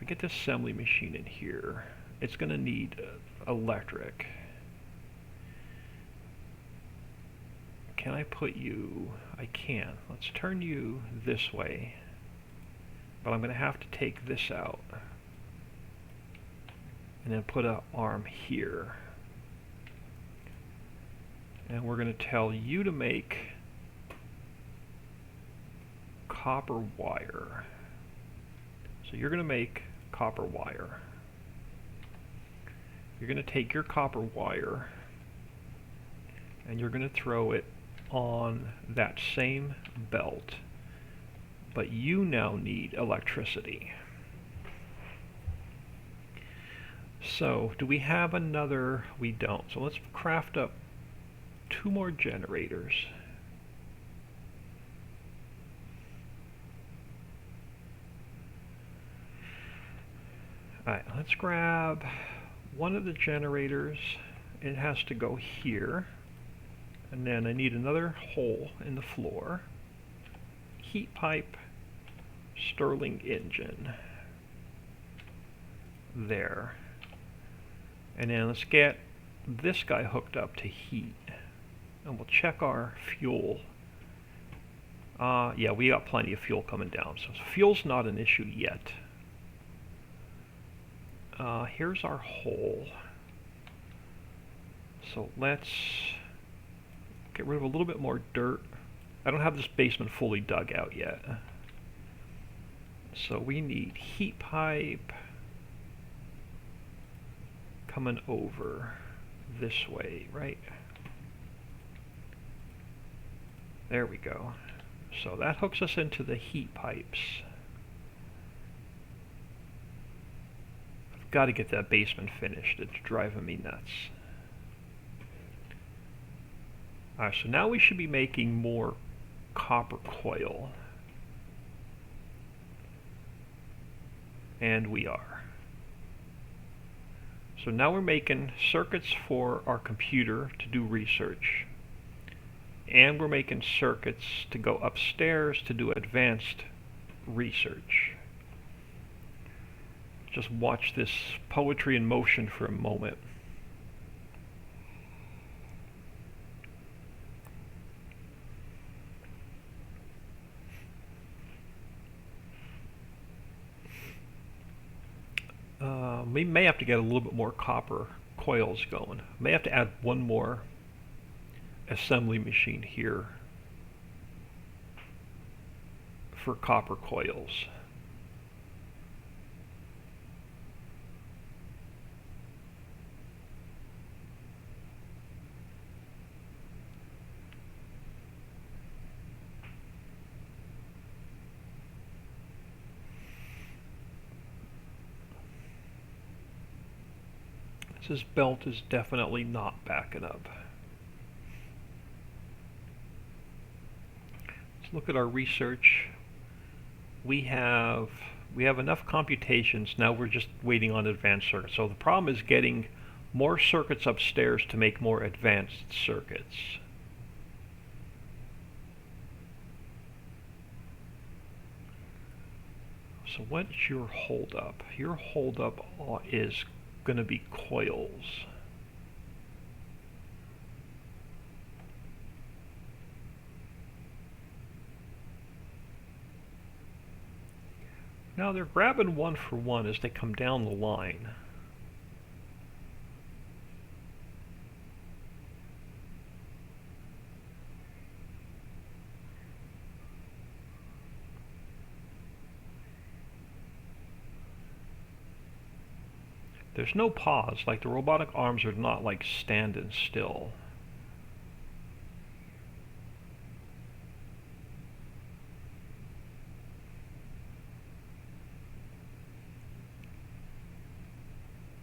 we get the assembly machine in here. It's going to need electric. Can I put you? I can. Let's turn you this way. But I'm going to have to take this out. And then put an arm here. And we're going to tell you to make copper wire. So you're going to make copper wire. You're going to take your copper wire and you're going to throw it on that same belt. But you now need electricity. So, do we have another? We don't. So let's craft up 2 more generators. Alright, let's grab one of the generators. It has to go here. And then I need another hole in the floor. Heat pipe, Stirling engine. There. And then let's get this guy hooked up to heat. And we'll check our fuel. Yeah, we got plenty of fuel coming down. So fuel's not an issue yet. Here's our hole. So let's get rid of a little bit more dirt. I don't have this basement fully dug out yet. So we need heat pipe coming over this way, right? There we go. So that hooks us into the heat pipes. I've got to get that basement finished. It's driving me nuts. Alright, so now we should be making more copper coil. And we are. So now we're making circuits for our computer to do research. And we're making circuits to go upstairs to do advanced research. Just watch this poetry in motion for a moment. We may have to get a little bit more copper coils going. May have to add one more assembly machine here for copper coils. This belt is definitely not backing up. Let's look at our research. We have enough computations. Now we're just waiting on advanced circuits. So the problem is getting more circuits upstairs to make more advanced circuits. So what's your holdup? Your holdup is going to be coils. Now they're grabbing one for one as they come down the line. There's no pause, like the robotic arms are not like standing still.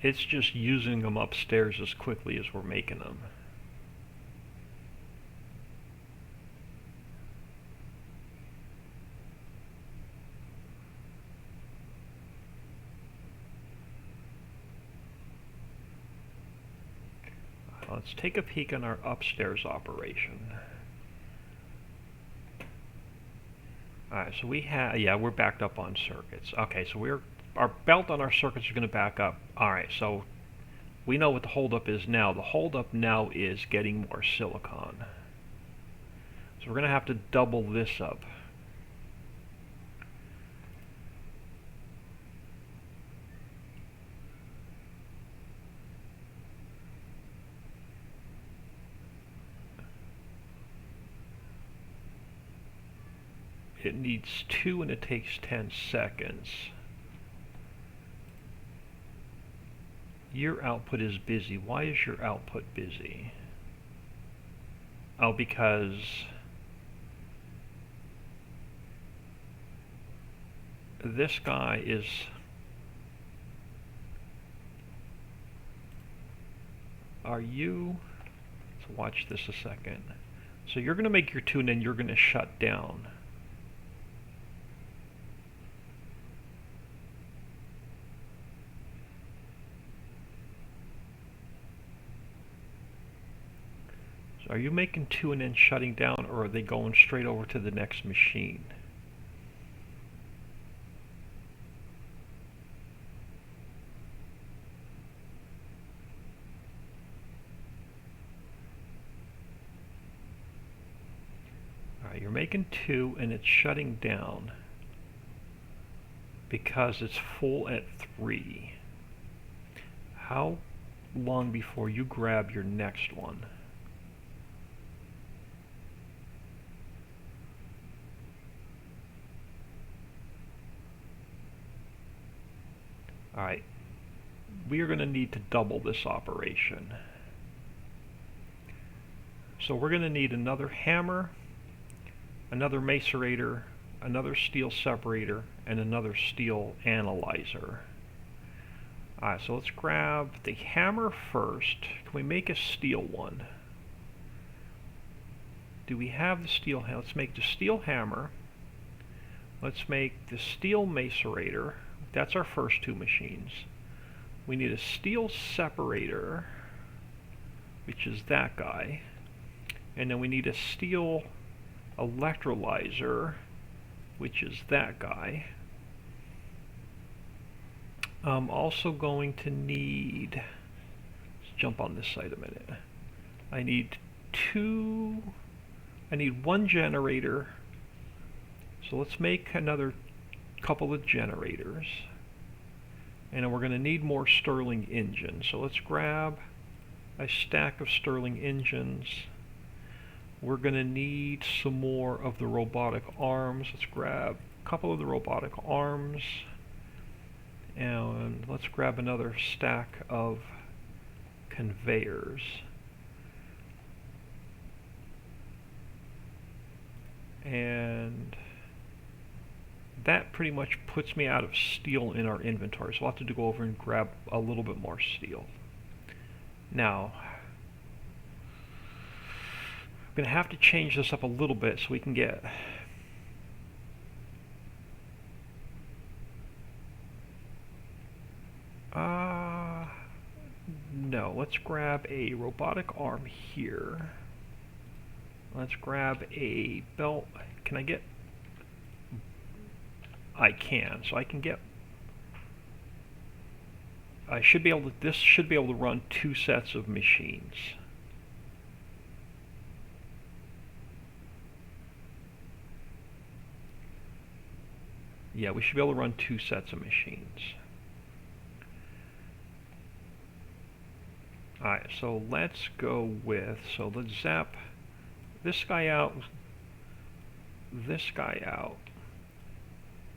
It's just using them upstairs as quickly as we're making them. Let's take a peek on our upstairs operation. Alright, so we have, yeah, we're backed up on circuits. Okay, so our belt on our circuits are going to back up. Alright, so we know what the holdup is now. The holdup now is getting more silicon. So we're going to have to double this up. It needs 2 and it takes 10 seconds. Your output is busy. Why is your output busy? Oh, because this guy is... Are you... Let's watch this a second. So you're going to make your 2 and then you're going to shut down. Are you making two and then shutting down, or are they going straight over to the next machine? Alright, you're making two and it's shutting down because it's full at 3. How long before you grab your next one? Alright, we are going to need to double this operation. So we're going to need another hammer, another macerator, another steel separator, and another steel analyzer. Alright, so let's grab the hammer first. Can we make a steel one? Do we have the steel hammer? Let's make the steel hammer. Let's make the steel macerator. That's our first two machines. We need a steel separator, which is that guy. And then we need a steel electrolyzer, which is that guy. I'm also going to need, let's jump on this side a minute. I need one generator. So let's make another couple of generators. And then we're going to need more Stirling engines. So let's grab a stack of Stirling engines. We're going to need some more of the robotic arms. Let's grab a couple of the robotic arms. And let's grab another stack of conveyors. And that pretty much puts me out of steel in our inventory. So I'll have to go over and grab a little bit more steel. Now, I'm going to have to change this up a little bit so we can get no, let's grab a robotic arm here. Let's grab a belt. Can I get? I can. So I can get. I should be able to. This should be able to run 2 sets of machines. Yeah, we should be able to run 2 sets of machines. Alright, so let's go with, so let's zap this guy out,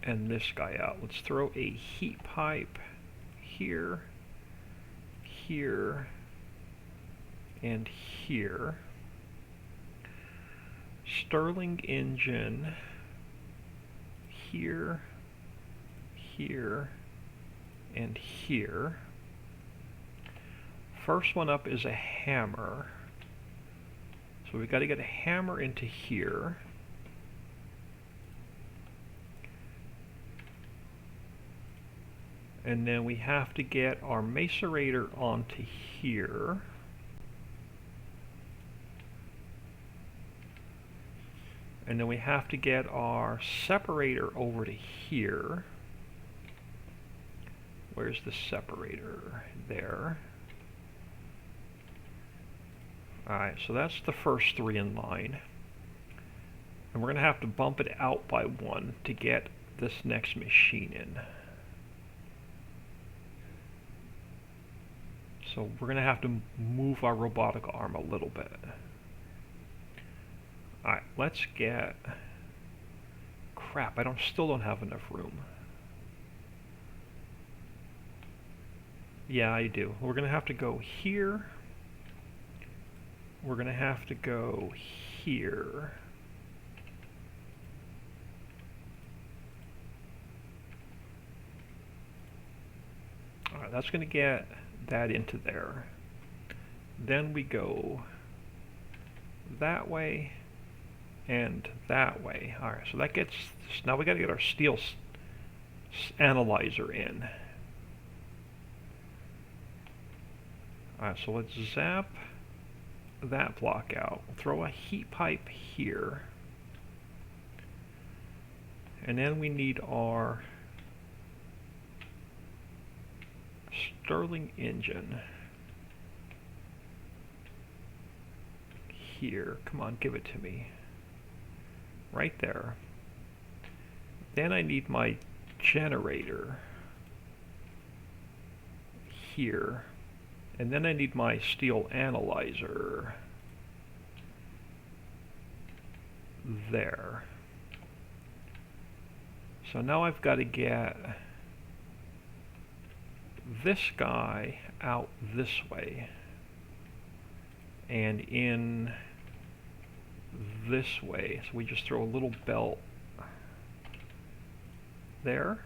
and this guy out. Let's throw a heat pipe here, here, and here. Stirling engine here, here, and here. First one up is a hammer. So we've got to get a hammer into here. And then we have to get our macerator onto here. And then we have to get our separator over to here. Where's the separator? There. Alright, so that's the first 3 in line. And we're going to have to bump it out by 1 to get this next machine in. So we're going to have to move our robotic arm a little bit. Alright, let's get... Crap, still don't have enough room. Yeah, I do. We're going to have to go here. We're going to have to go here. Alright, that's going to get that into there. Then we go that way and that way. Alright, so that gets, now we got to get our steel analyzer in. Alright, so let's zap that block out. We'll throw a heat pipe here. And then we need our Stirling engine here. Come on, give it to me. Right there. Then I need my generator here. And then I need my steel analyzer there. So now I've got to get this guy out this way and in this way. So we just throw a little belt there.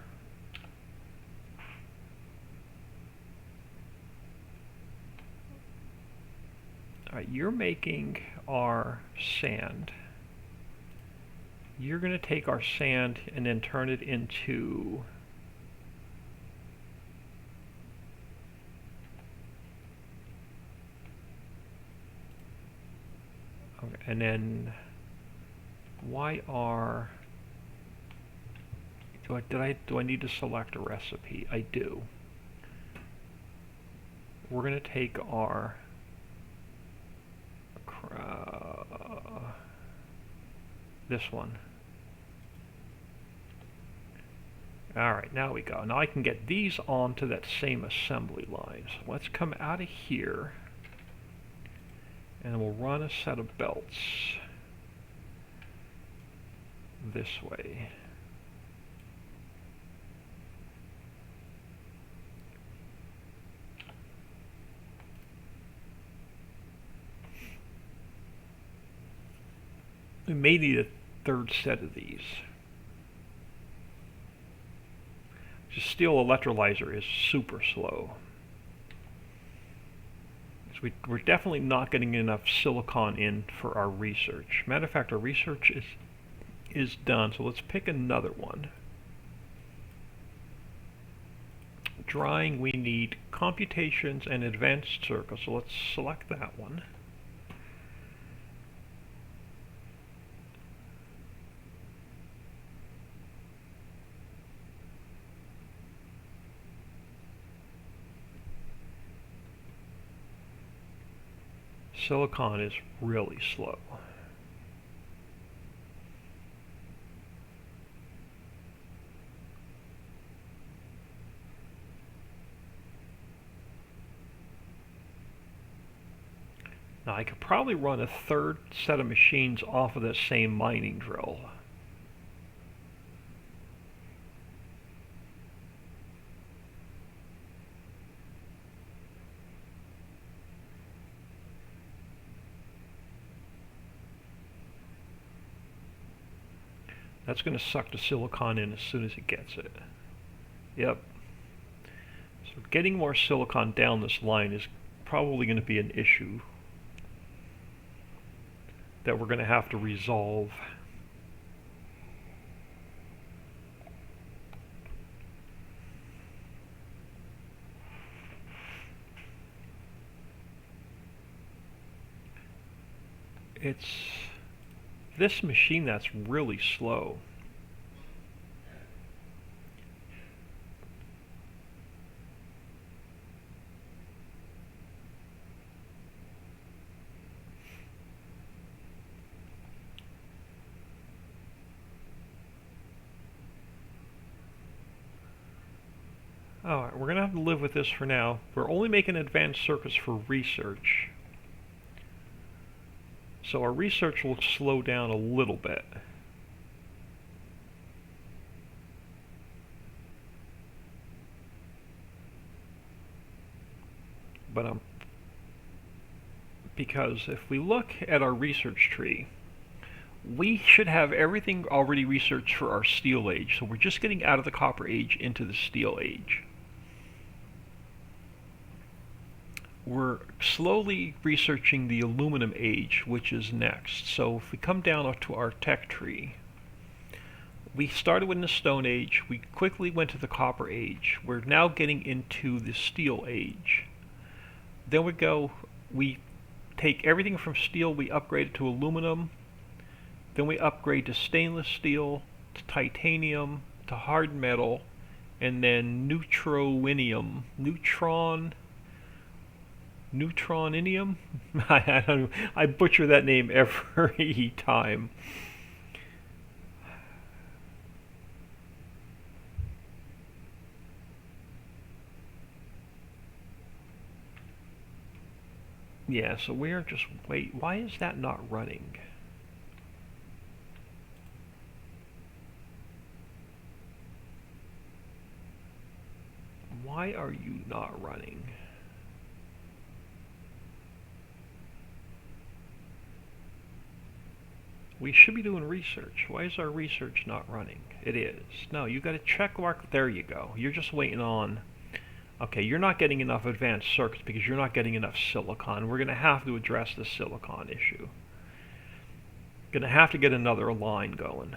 Alright, you're making our sand. You're going to take our sand and then turn it into okay, and then YR do I need to select a recipe? I do. We're going to take our this one. Alright, now we go. Now I can get these onto that same assembly line. So let's come out of here and we'll run a set of belts this way. We may need a third set of these. Just steel electrolyzer is super slow. So we're definitely not getting enough silicon in for our research. Matter of fact, our research is done, so let's pick another one. Drying, we need computations and advanced circuits, so let's select that one. Silicon is really slow. Now I could probably run a third set of machines off of the same mining drill. That's going to suck the silicon in as soon as it gets it. Yep. So getting more silicon down this line is probably going to be an issue that we're going to have to resolve. It's this machine that's really slow. Alright, we're going to have to live with this for now. We're only making advanced circuits for research. So our research will slow down a little bit. But because if we look at our research tree, we should have everything already researched for our steel age. So we're just getting out of the copper age into the steel age. We're slowly researching the aluminum age, which is next. So if we come down to our tech tree, we started in the Stone Age, we quickly went to the Copper Age. We're now getting into the Steel Age. Then we take everything from steel, we upgrade it to aluminum, then we upgrade to stainless steel, to titanium, to hard metal, and then neutroninium? I don't know, I butcher that name every time. Yeah, so we're just, wait, why is that not running? Why are you not running? We should be doing research. Why is our research not running? It is. No, you got a check mark. There you go. You're just waiting on. Okay, you're not getting enough advanced circuits because you're not getting enough silicon. We're going to have to address the silicon issue. Going to have to get another line going.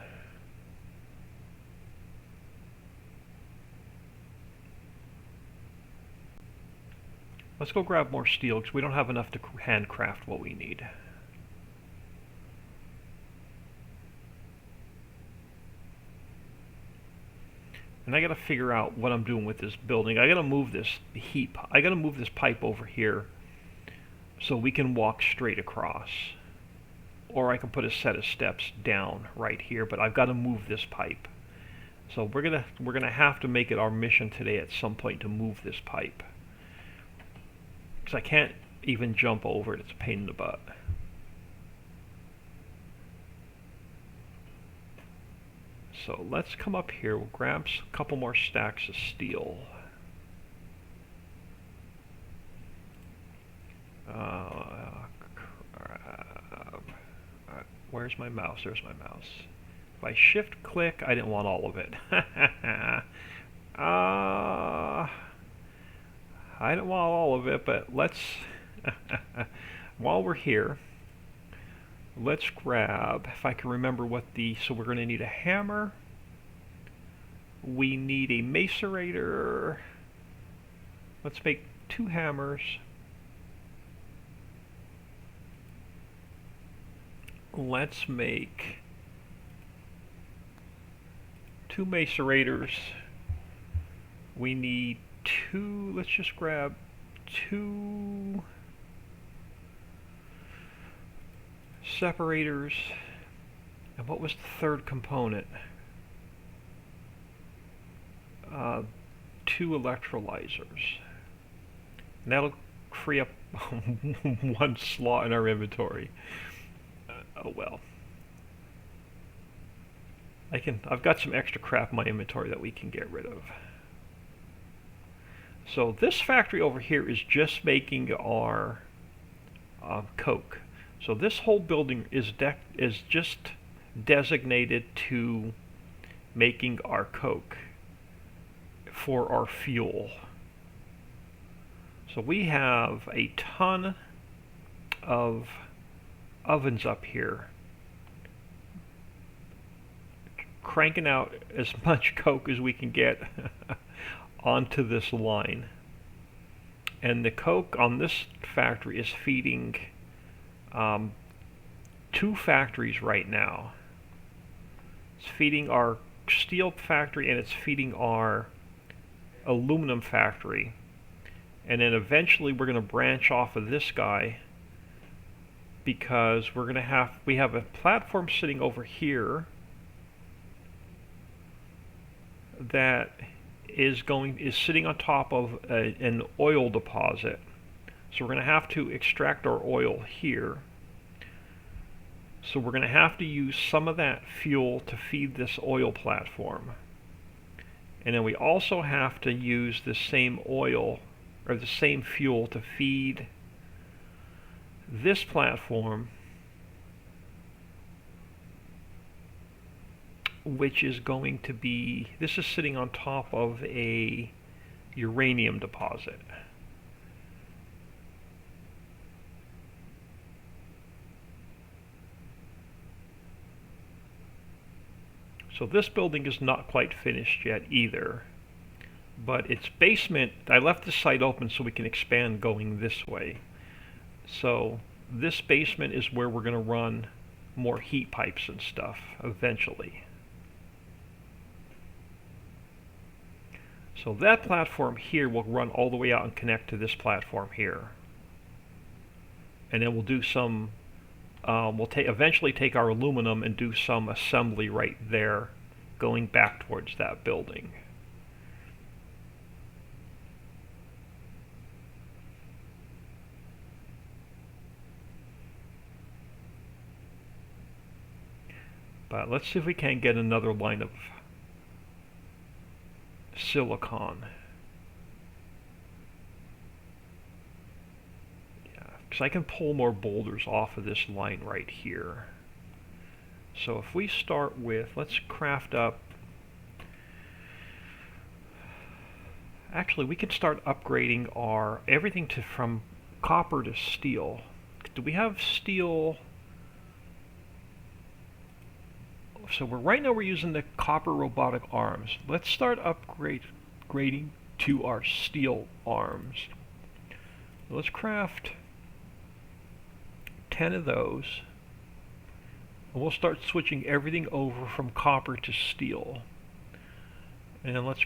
Let's go grab more steel because we don't have enough to handcraft what we need. And I got to figure out what I'm doing with this building. I got to move this heap. I got to move this pipe over here so we can walk straight across. Or I can put a set of steps down right here, but I've got to move this pipe. So we're gonna have to make it our mission today at some point to move this pipe. Because I can't even jump over it. It's a pain in the butt. So let's come up here, we'll grab a couple more stacks of steel. Where's my mouse? There's my mouse. If I shift click, I didn't want all of it. I didn't want all of it, but let's, while we're here, let's grab, if I can remember what so we're going to need a hammer, we need a macerator, let's make 2 hammers, let's make 2 macerators, we need 2, let's just grab 2 separators, and what was the third component? 2 electrolyzers. And that'll free up 1 slot in our inventory. Oh well. I've got some extra crap in my inventory that we can get rid of. So this factory over here is just making our coke. So this whole building is just designated to making our coke for our fuel. So we have a ton of ovens up here cranking out as much coke as we can get onto this line. And the coke on this factory is feeding 2 factories right now. It's feeding our steel factory and it's feeding our aluminum factory. And then eventually we're going to branch off of this guy because we have a platform sitting over here that is sitting on top of an oil deposit. So we're going to have to extract our oil here. So we're going to have to use some of that fuel to feed this oil platform. And then we also have to use the same oil or the same fuel to feed this platform, which is going to be, this is sitting on top of a uranium deposit. So this building is not quite finished yet either, but its basement, I left the site open so we can expand going this way. So this basement is where we're going to run more heat pipes and stuff eventually. So that platform here will run all the way out and connect to this platform here. And then we'll do some, eventually take our aluminum and do some assembly right there, going back towards that building. But let's see if we can get another line of silicon. Yeah, because I can pull more boulders off of this line right here. So if we start with, let's craft up, actually we can start upgrading our everything from copper to steel. Do we have steel? So right now we're using the copper robotic arms. Let's start upgrading to our steel arms. Let's craft 10 of those. And we'll start switching everything over from copper to steel. And let's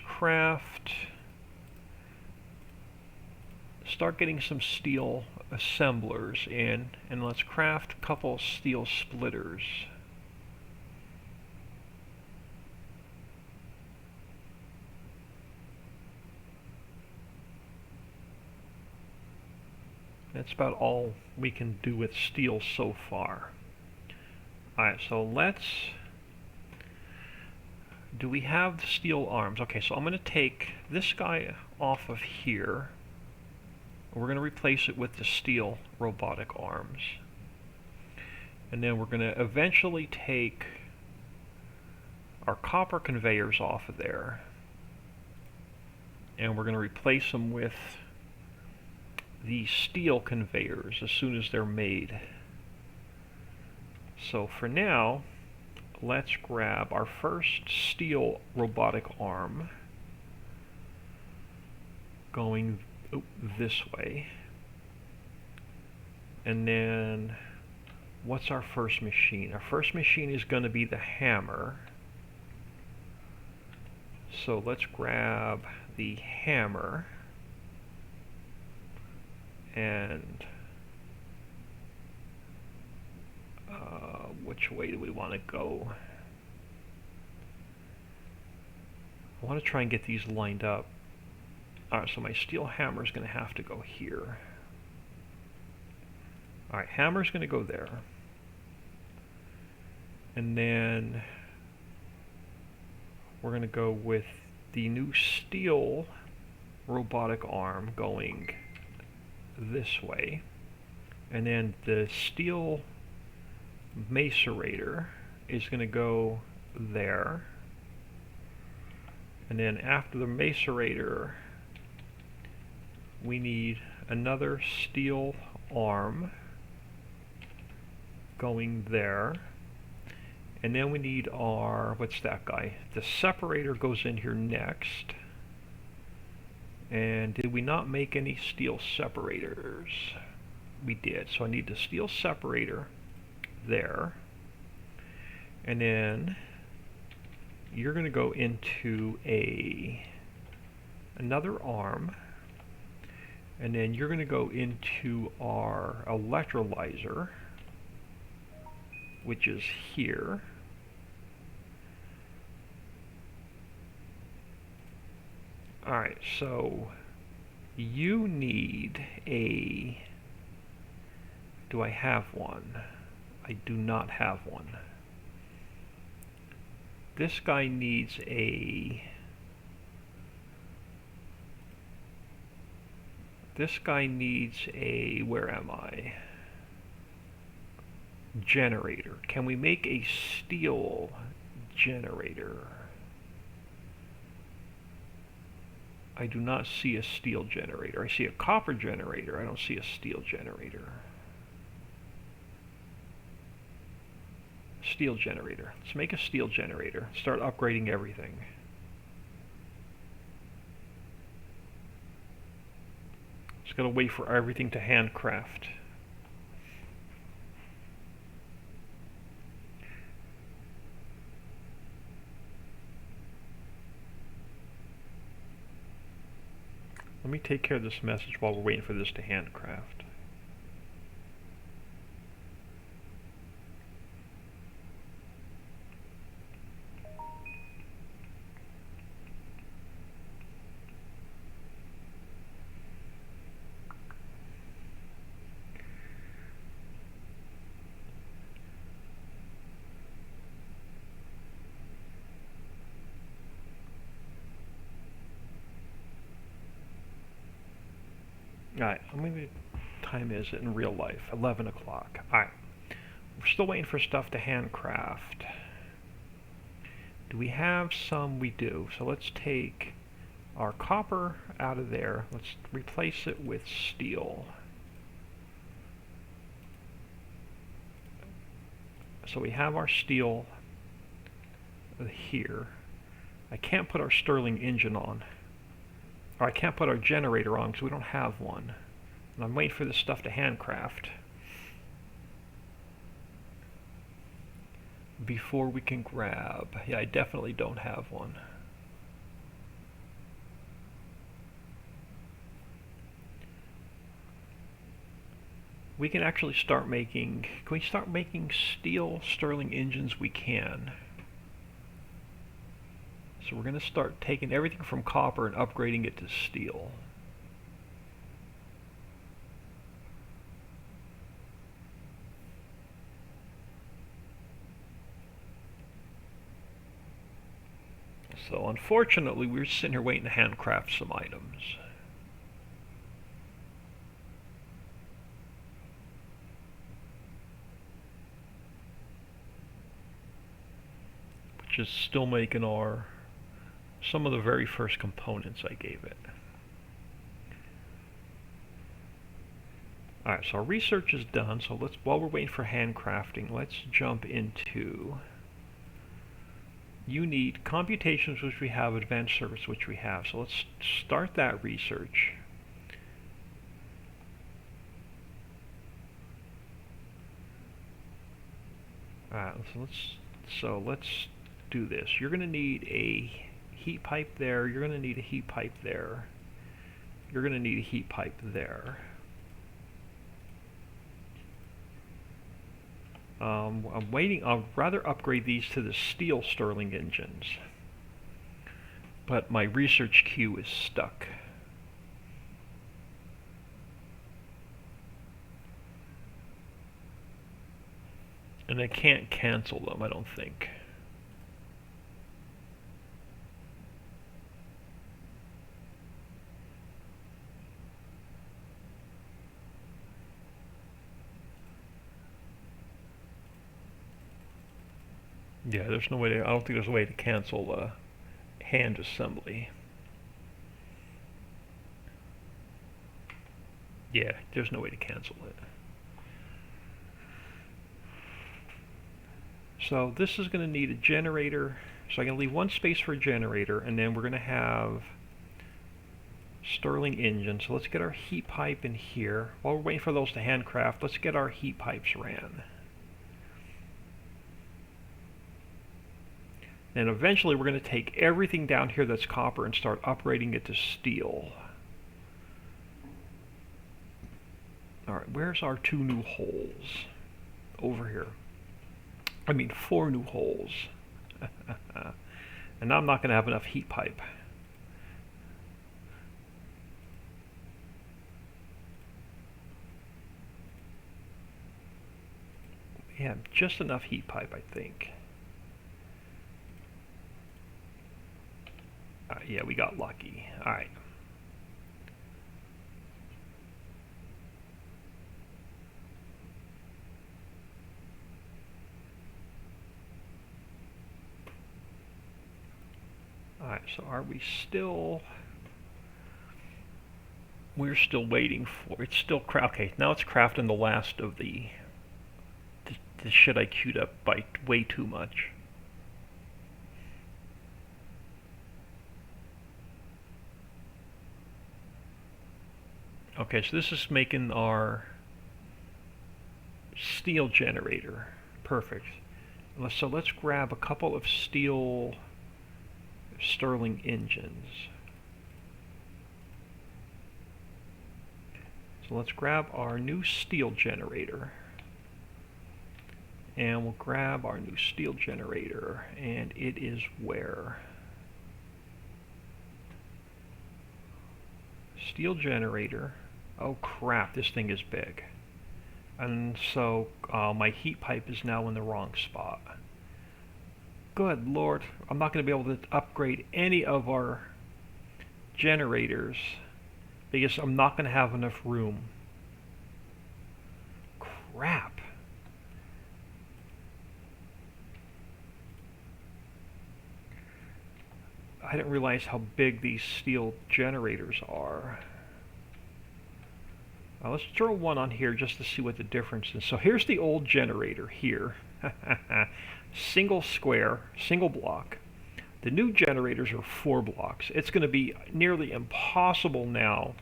start getting some steel assemblers in, and let's craft a couple steel splitters. That's about all we can do with steel so far. Alright, so do we have the steel arms? Okay, so I'm going to take this guy off of here. We're going to replace it with the steel robotic arms. And then we're going to eventually take our copper conveyors off of there. And we're going to replace them with the steel conveyors as soon as they're made. So for now, let's grab our first steel robotic arm going this way. And then what's our first machine? Our first machine is going to be the hammer. So let's grab the hammer. And which way do we want to go? I want to try and get these lined up. Alright, so my steel hammer is going to have to go here. Alright, hammer's going to go there. And then we're going to go with the new steel robotic arm going this way, and then the steel macerator is going to go there, and then after the macerator we need another steel arm going there, and then we need our, what's that guy? The separator goes in here next. And did we not make any steel separators? We did. So I need the steel separator there. And then you're going to go into another arm. And then you're going to go into our electrolyzer, which is here. Alright, so you need a... Do I have one? I do not have one. This guy needs a... This guy needs a... Where am I? Generator. Can we make a steel generator? I do not see a steel generator. I see a copper generator. I don't see a steel generator. Steel generator. Let's make a steel generator. Start upgrading everything. Just gotta wait for everything to handcraft. Let me take care of this message while we're waiting for this to handcraft. Alright, how many time is it in real life? 11 o'clock. Alright, we're still waiting for stuff to handcraft. Do we have some? We do. So let's take our copper out of there. Let's replace it with steel. So we have our steel here. I can't put our Stirling engine on. Or I can't put our generator on because we don't have one. And I'm waiting for this stuff to handcraft before we can grab. Yeah, I definitely don't have one. We can actually start making, can we start making steel Stirling engines? We can. So we're going to start taking everything from copper and upgrading it to steel. So unfortunately, we're sitting here waiting to handcraft some items. Which is still making some of the very first components I gave it. Alright, so our research is done, so let's, while we're waiting for handcrafting, let's jump into, you need computations, which we have, advanced service, which we have. So let's start that research. Alright, so let's do this. You're going to need a heat pipe there, you're going to need a heat pipe there, you're going to need a heat pipe there. I'm waiting, I'd rather upgrade these to the steel Stirling engines, but my research queue is stuck. And I can't cancel them, I don't think. Yeah, there's no way to, I don't think there's a way to cancel hand assembly. Yeah, there's no way to cancel it. So this is going to need a generator, so I'm going to leave one space for a generator, and then we're going to have Stirling engine. So let's get our heat pipe in here. While we're waiting for those to handcraft, let's get our heat pipes ran. And eventually we're going to take everything down here that's copper and start upgrading it to steel. Alright, where's our 2 new holes? Over here. I mean 4 new holes. And now I'm not going to have enough heat pipe. We have just enough heat pipe, I think. Yeah, we got lucky. Alright. Alright, so are we still... We're still waiting for... It's still... Okay, now it's crafting the last of the shit I queued up by way too much. Okay, so this is making our steel generator. Perfect. So let's grab a couple of steel... Stirling engines. So let's grab our new steel generator. And we'll grab our new steel generator, and it is where? Steel generator. Oh crap, this thing is big. And so my heat pipe is now in the wrong spot. Good Lord, I'm not going to be able to upgrade any of our generators because I'm not going to have enough room. Crap. I didn't realize how big these steel generators are. Let's throw one on here just to see what the difference is. So here's the old generator here. Single square, single block. The new generators are 4 blocks. It's going to be nearly impossible now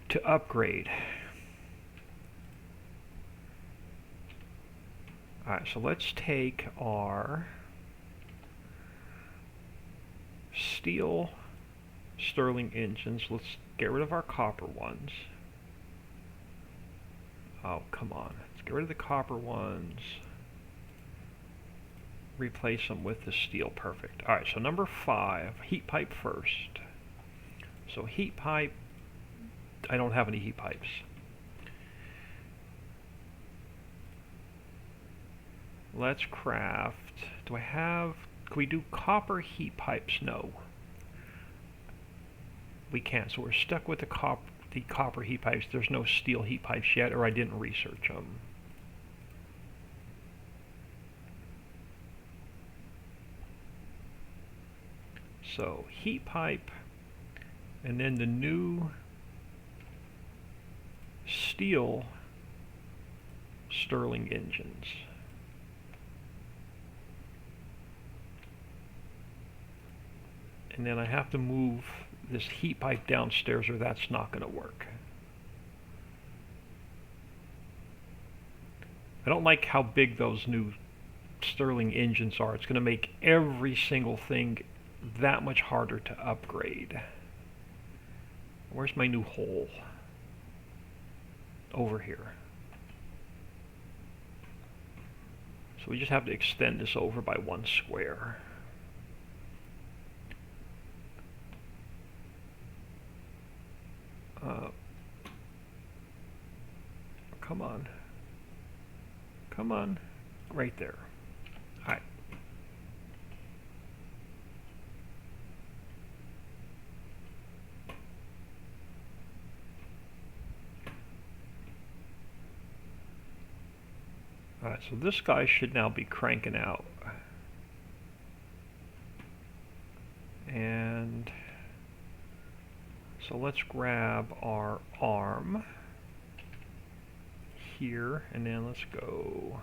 to upgrade. Alright, so let's take our steel Stirling engines. Let's get rid of our copper ones. Oh, come on. Let's get rid of the copper ones. Replace them with the steel. Perfect. Alright, so number 5, heat pipe first. So heat pipe, I don't have any heat pipes. Let's craft, do I have, can we do copper heat pipes? No. We can't, so we're stuck with the copper heat pipes. There's no steel heat pipes yet, or I didn't research them. So heat pipe, and then the new steel Stirling engines. And then I have to move this heat pipe downstairs or that's not going to work. I don't like how big those new Stirling engines are. It's going to make every single thing that much harder to upgrade. Where's my new hole? Over here. So we just have to extend this over by 1 square. Come on. Come on. Right there. Alright. Alright, so this guy should now be cranking out. And so let's grab our arm here, and then let's go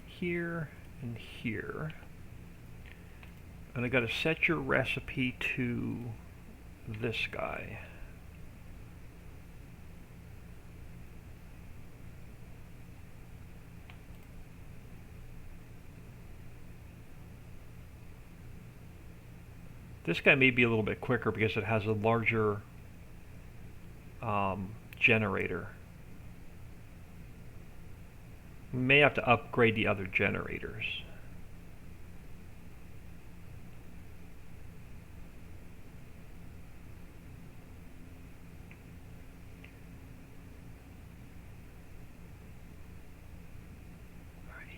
here and here. And I got to set your recipe to this guy. This guy may be a little bit quicker because it has a larger generator. We may have to upgrade the other generators.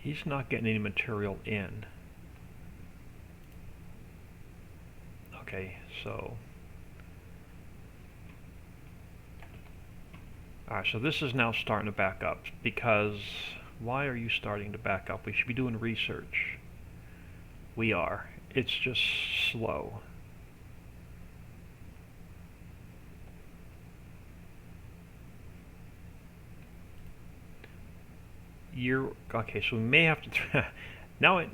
He's not getting any material in. Okay, so alright, so this is now starting to back up because why are you starting to back up? We should be doing research. We are. It's just slow. Okay, so we may have to now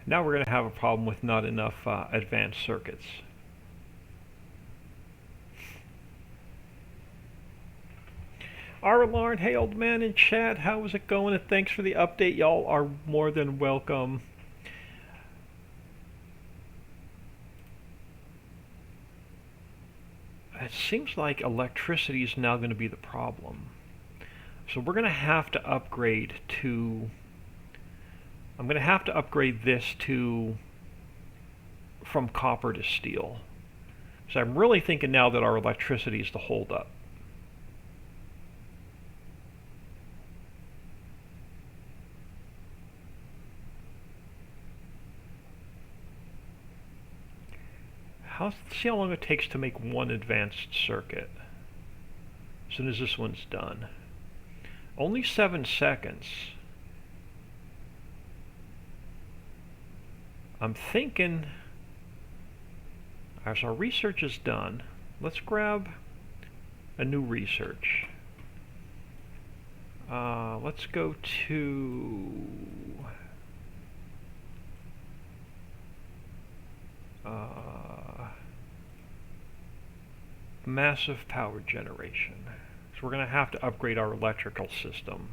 now we're going to have a problem with not enough advanced circuits. Lauren, hey old man in chat, how is it going? And thanks for the update. Y'all are more than welcome. it seems like electricity is now going to be the problem. So we're going to have to upgrade to, I'm going to have to upgrade this to, from copper to steel. So I'm really thinking now that our electricity is the holdup. See how long it takes to make one advanced circuit as soon as this one's done. Only 7 seconds. I'm thinking, as our research is done, let's grab a new research. Let's go to massive power generation. So we're going to have to upgrade our electrical system.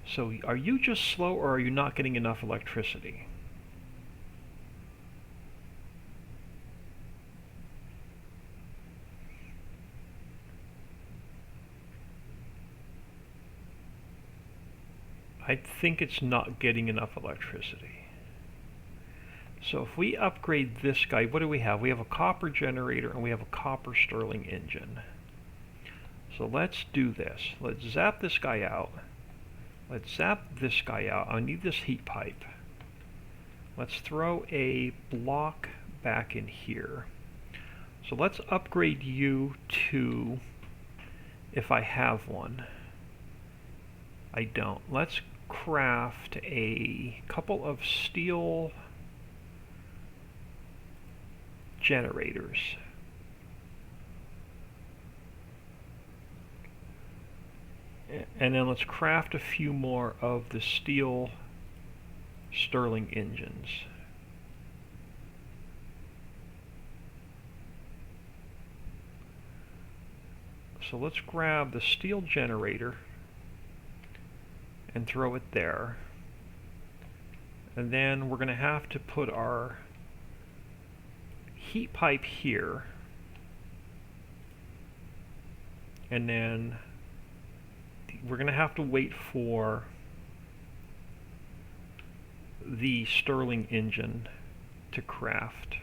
So are you just slow, or are you not getting enough electricity? I think it's not getting enough electricity. So if we upgrade this guy, what do we have? We have a copper generator and we have a copper Stirling engine. So let's do this. Let's zap this guy out. Let's zap this guy out. I need this heat pipe. Let's throw a block back in here. So let's upgrade you to, if I have one. I don't. Let's craft a couple of steel generators. And then let's craft a few more of the steel Stirling engines. So let's grab the steel generator and throw it there. And then we're going to have to put our heat pipe here. And then we're going to have to wait for the Stirling engine to craft.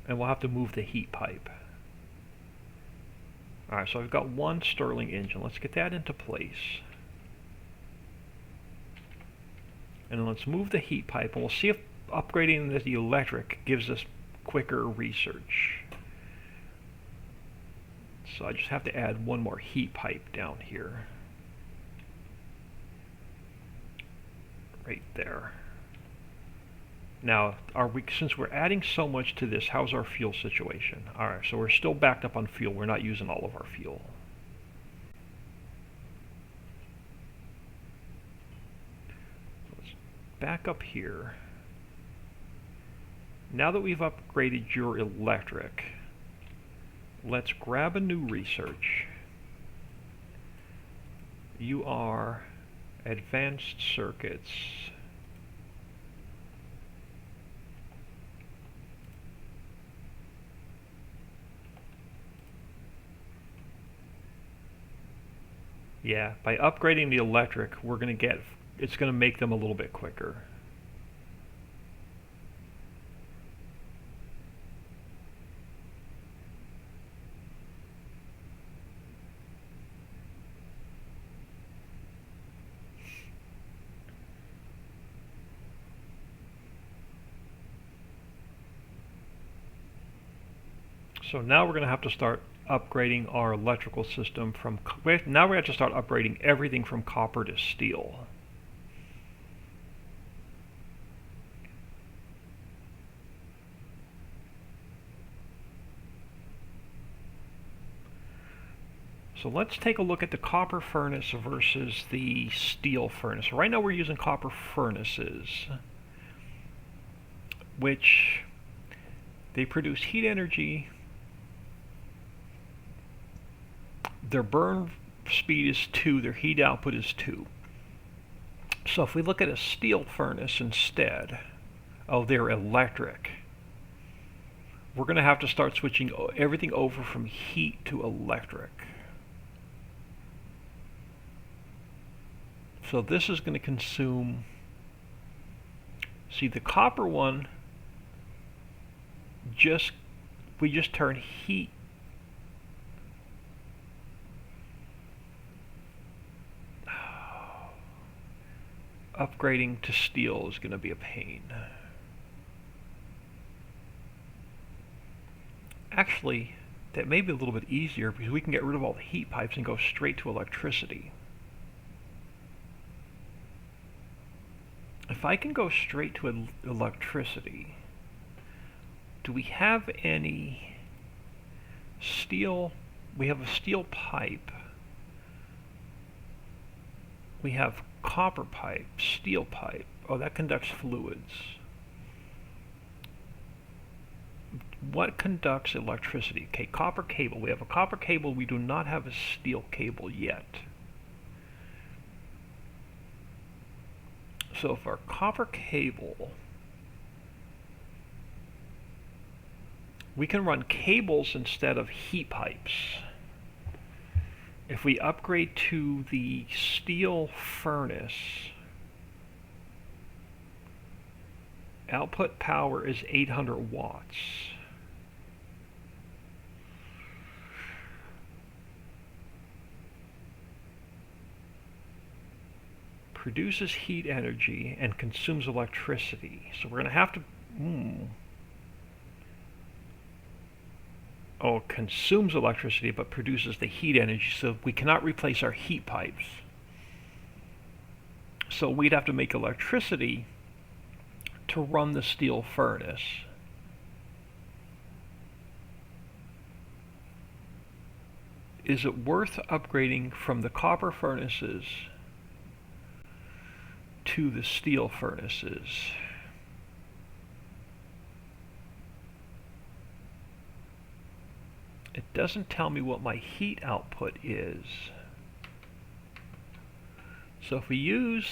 And we'll have to move the heat pipe. Alright, so I've got one Stirling engine. Let's get that into place. And then let's move the heat pipe, and we'll see if upgrading the electric gives us quicker research. So I just have to add one more heat pipe down here. Right there. Now, since we're adding so much to this, how's our fuel situation? Alright, so we're still backed up on fuel. We're not using all of our fuel. Let's back up here. Now that we've upgraded your electric, let's grab a new research. You are advanced circuits. Yeah, by upgrading the electric, we're going to get, it's going to make them a little bit quicker. So now we're going to have to start upgrading our electrical system from, now we have to start upgrading everything from copper to steel. So let's take a look at the copper furnace versus the steel furnace. Right now we're using copper furnaces, which they produce heat energy. Their burn speed is 2, their heat output is 2. So if we look at a steel furnace instead, oh, they're electric. we're going to have to start switching everything over from heat to electric. So this is going to consume, see the copper one, we just turn heat upgrading to steel is going to be a pain. Actually, that may be a little bit easier because we can get rid of all the heat pipes and go straight to electricity. If I can go straight to electricity, do we have any steel? We have a steel pipe. We have copper pipe, steel pipe. Oh, that conducts fluids. What conducts electricity? Okay, copper cable. We have a copper cable. We do not have a steel cable yet. So if our copper cable, we can run cables instead of heat pipes. If we upgrade to the steel furnace, output power is 800 watts. Produces heat energy and consumes electricity. So we're going to have to... Oh, consumes electricity but produces the heat energy, so we cannot replace our heat pipes. So we'd have to make electricity to run the steel furnace. Is it worth upgrading from the copper furnaces to the steel furnaces? It doesn't tell me what my heat output is. So if we use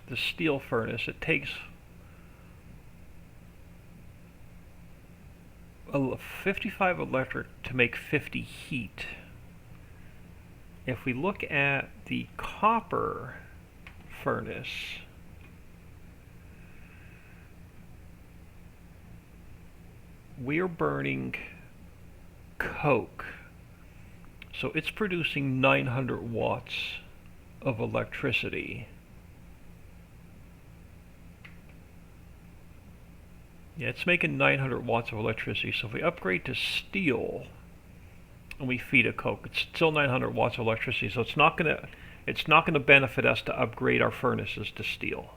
the steel furnace, it takes 55 electric to make 50 heat. If we look at the copper furnace, we are burning coke, so it's producing 900 watts of electricity. Yeah, it's making 900 watts of electricity. So if we upgrade to steel and we feed a coke, it's still 900 watts of electricity. So it's not gonna benefit us to upgrade our furnaces to steel.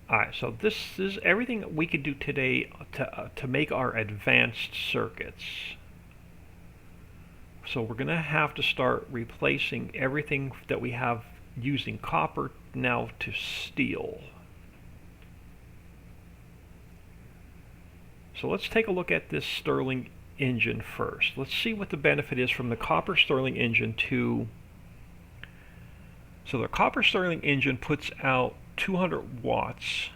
Alright, so this is everything we could do today to make our advanced circuits. So we're going to have to start replacing everything that we have using copper now to steel. So let's take a look at this Stirling engine first. Let's see what the benefit is from the copper Stirling engine to... So the copper Stirling engine puts out 200 watts.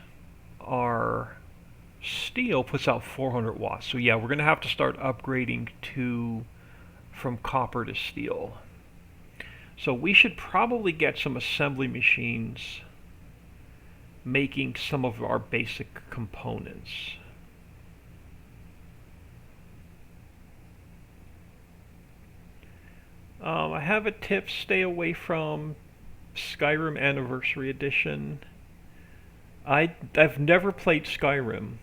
Our steel puts out 400 watts. So yeah, we're going to have to start upgrading from copper to steel. So we should probably get some assembly machines making some of our basic components. I have a tip: stay away from Skyrim Anniversary Edition. I've never played Skyrim.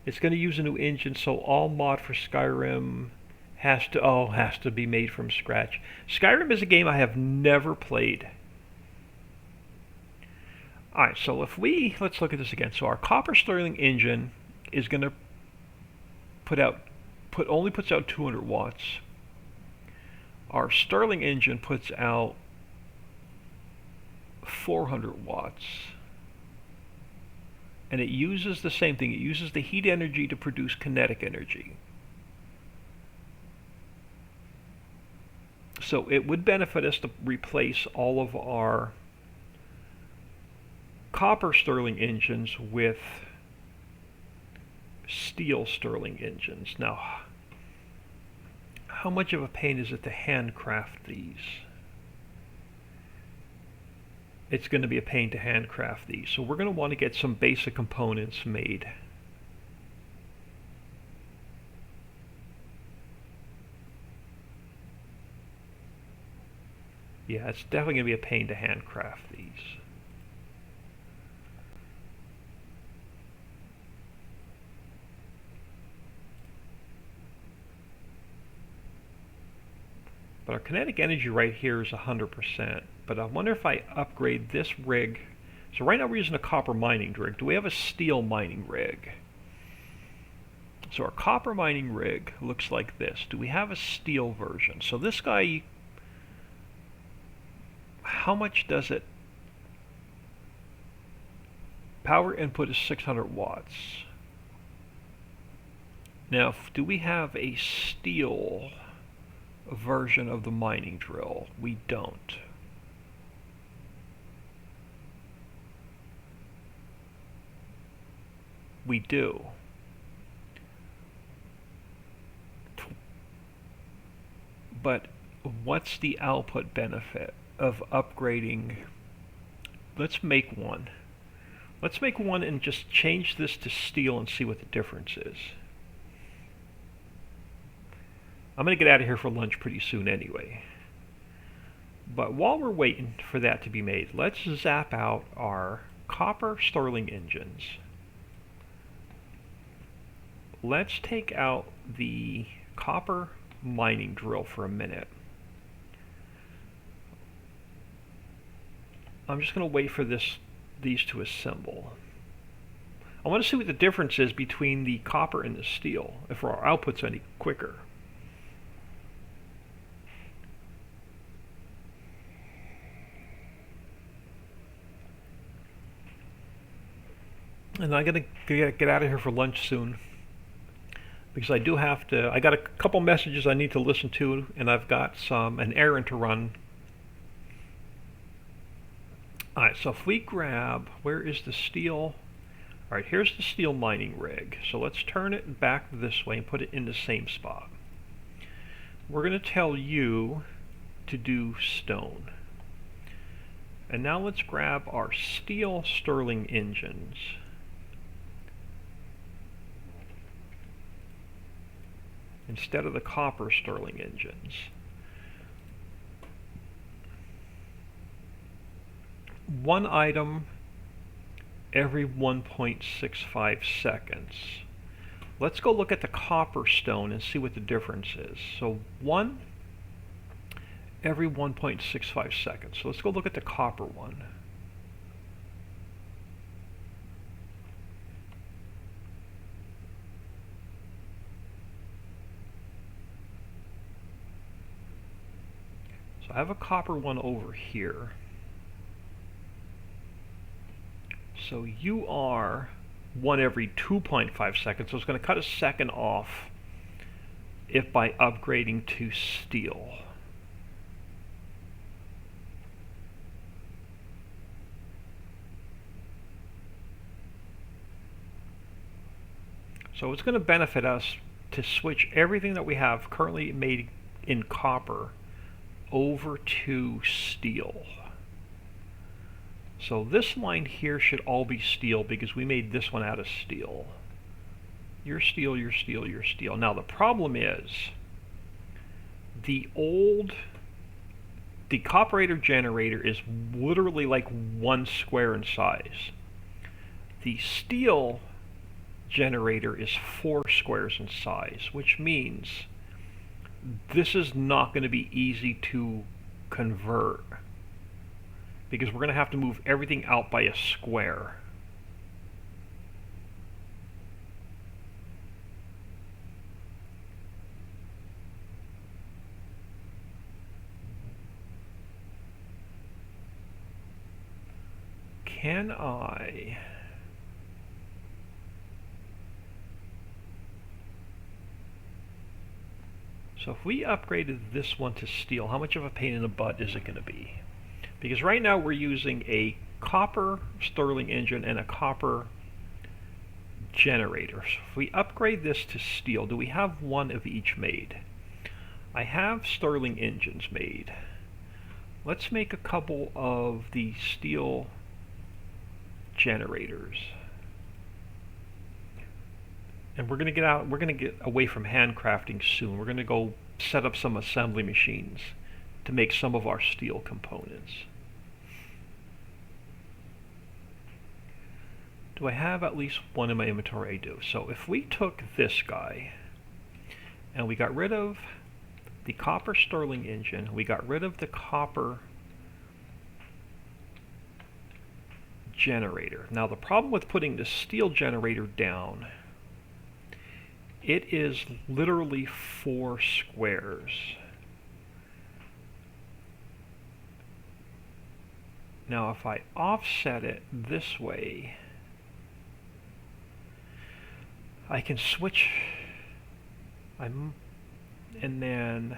It's going to use a new engine, so all mod for Skyrim has to be made from scratch. Skyrim is a game I have never played. Alright, so let's look at this again. So our copper Stirling engine is going to only puts out 200 watts. Our Stirling engine puts out 400 watts. And it uses the same thing. It uses the heat energy to produce kinetic energy. So So it would benefit us to replace all of our copper Stirling engines with steel Stirling engines. Now, how much of a pain is it to handcraft these? It's going to be a pain to handcraft these. So we're going to want to get some basic components made. Yeah, it's definitely going to be a pain to handcraft these. But our kinetic energy right here is 100%. But I wonder if I upgrade this rig. So right now we're using a copper mining rig. Do we have a steel mining rig? So our copper mining rig looks like this. Do we have a steel version? So this guy, how much does it? Power input is 600 watts. Now, do we have a steel version of the mining drill? We don't. We do. But what's the output benefit of upgrading? Let's make one. Let's make one and just change this to steel and see what the difference is. I'm going to get out of here for lunch pretty soon anyway. But while we're waiting for that to be made, let's zap out our copper Stirling engines. Let's take out the copper mining drill for a minute. I'm just going to wait for these to assemble. I want to see what the difference is between the copper and the steel, if our output's any quicker. And I'm going to get out of here for lunch soon, because I do have to. I got a couple messages I need to listen to, and I've got an errand to run. Alright, so if we grab, where is the steel? Alright, here's the steel mining rig. So let's turn it back this way and put it in the same spot. We're going to tell you to do stone. And now let's grab our steel Stirling engines. Instead of the copper Stirling engines. One item every 1.65 seconds. Let's go look at the copper stone and see what the difference is. So one every 1.65 seconds. So let's go look at the copper one. So I have a copper one over here. So you are one every 2.5 seconds, so it's going to cut a second off if by upgrading to steel. So it's going to benefit us to switch everything that we have currently made in copper over to steel. So this line here should all be steel because we made this one out of steel. You're steel, you're steel, you're steel. Now the problem is the Separator generator is literally like 1 square in size. The steel generator is 4 squares in size, which means this is not going to be easy to convert, because we're going to have to move everything out by a square. Can I... So if we upgraded this one to steel, how much of a pain in the butt is it going to be? Because right now we're using a copper Stirling engine and a copper generator. So if we upgrade this to steel, do we have one of each made? I have Stirling engines made. Let's make a couple of the steel generators. And we're going to get away from handcrafting soon. We're going to go set up some assembly machines to make some of our steel components. Do I have at least one in my inventory? I do. So if we took this guy and we got rid of the copper Stirling engine, we got rid of the copper generator. Now the problem with putting the steel generator down, it is literally 4 squares. Now if I offset it this way, I can switch, and then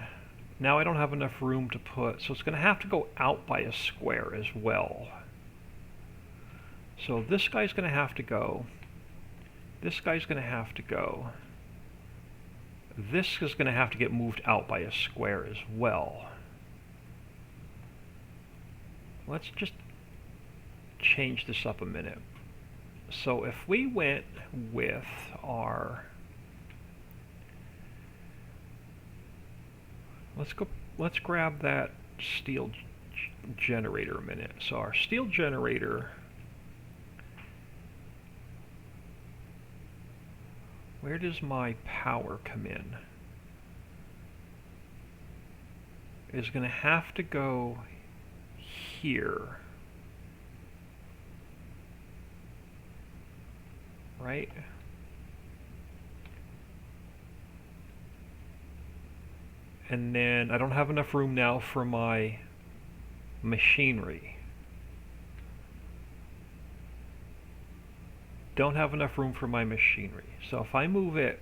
now I don't have enough room to put, so it's going to have to go out by a square as well. So this guy's going to have to go, this guy's going to have to go, this is going to have to get moved out by a square as well. Let's just change this up a minute. So if we went with our, let's grab that steel generator a minute. So our steel generator, where does my power come in? It's going to have to go here. Right? And then I don't have enough room now for my machinery. Don't have enough room for my machinery. So if I move it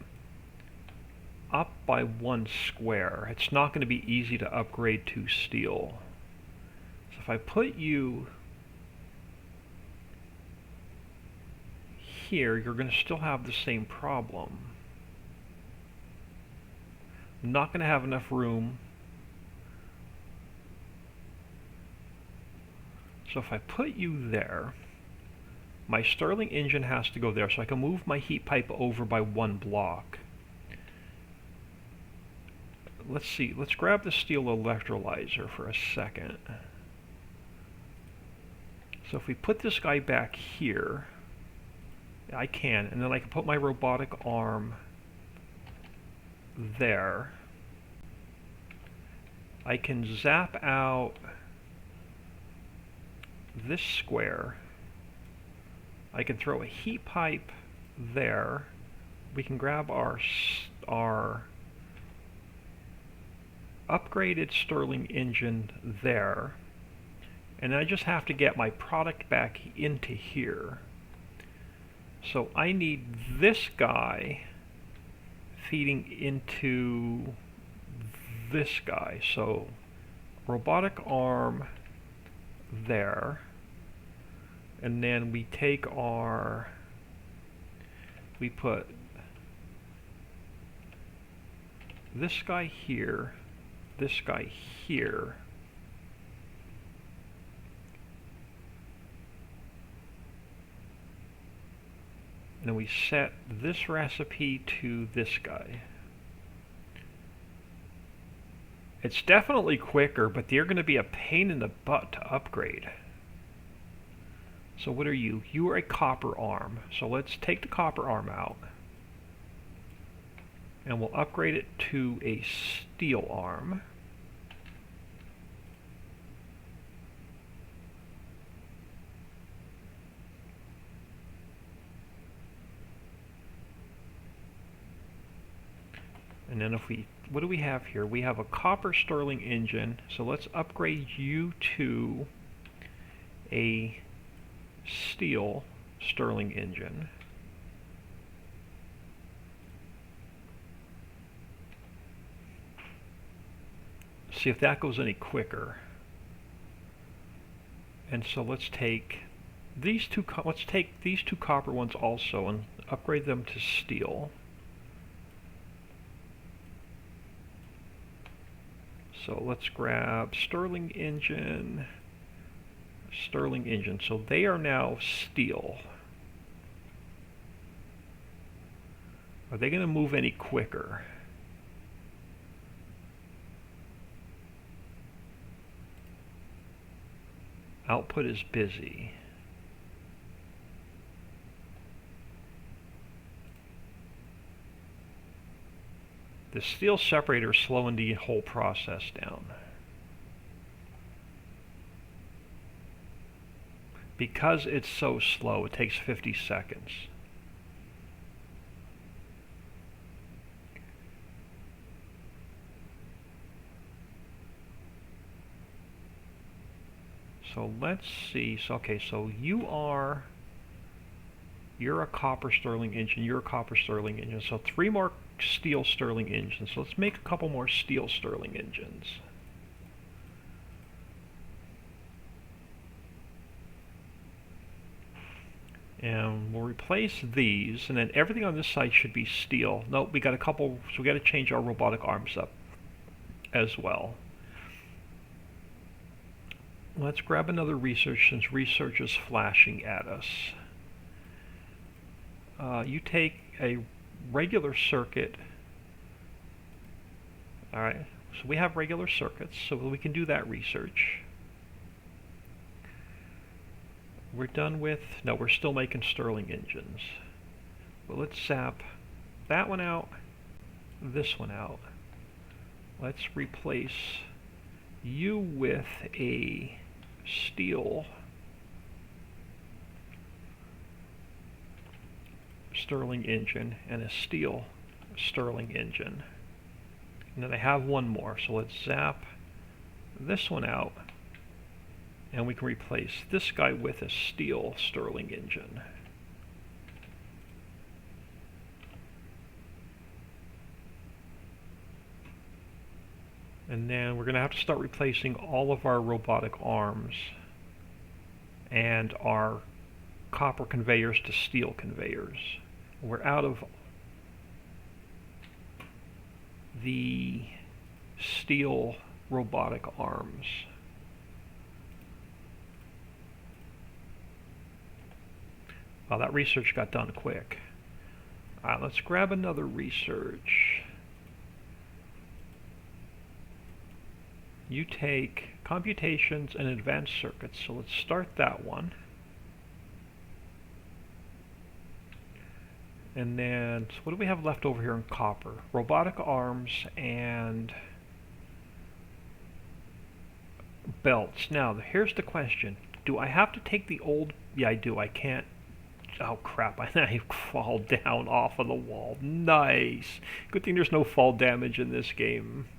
up by 1 square, it's not going to be easy to upgrade to steel. So if I put you here, you're going to still have the same problem. I'm not going to have enough room. So if I put you there, my Stirling engine has to go there, so I can move my heat pipe over by 1 block. Let's see, let's grab the steel electrolyzer for a second. So if we put this guy back here, I can, and then I can put my robotic arm there. I can zap out this square. I can throw a heat pipe there. We can grab our upgraded Stirling engine there. And I just have to get my product back into here. So I need this guy feeding into this guy. So robotic arm there. And then we take our, we put this guy here, this guy here. And then we set this recipe to this guy. It's definitely quicker, but they're going to be a pain in the butt to upgrade. So what are you? You are a copper arm. So let's take the copper arm out. And we'll upgrade it to a steel arm. And then if we, what do we have here? We have a copper Stirling engine. So let's upgrade you to a steel Stirling engine. see if that goes any quicker. And so let's take these two copper ones also and upgrade them to steel. So let's grab Stirling engine. So they are now steel. Are they going to move any quicker? Output is busy. The steel separator is slowing the whole process down. Because it's so slow, it takes 50 seconds. So let's see. So, okay, so you're a copper Stirling engine, you're a copper Stirling engine. So 3 more steel Stirling engines. So let's make a couple more steel Stirling engines. And we'll replace these, and then everything on this side should be steel. Nope, we got a couple, so we got to change our robotic arms up as well. Let's grab another research since research is flashing at us. You take a regular circuit. Alright, so we have regular circuits, so we can do that research. We're done with, no, we're still making Stirling engines. Well, let's zap that one out, this one out. Let's replace you with a steel Stirling engine and a steel Stirling engine. And then I have one more, so let's zap this one out. And we can replace this guy with a steel Stirling engine. And then we're going to have to start replacing all of our robotic arms and our copper conveyors to steel conveyors. We're out of the steel robotic arms. Wow, that research got done quick. Alright, let's grab another research. You take computations and advanced circuits, so let's start that one. And then, so what do we have left over here in copper? Robotic arms and belts. Now, here's the question. Do I have to take the old... Yeah, I do. I can't... Oh crap, I fall down off of the wall. Nice! Good thing there's no fall damage in this game.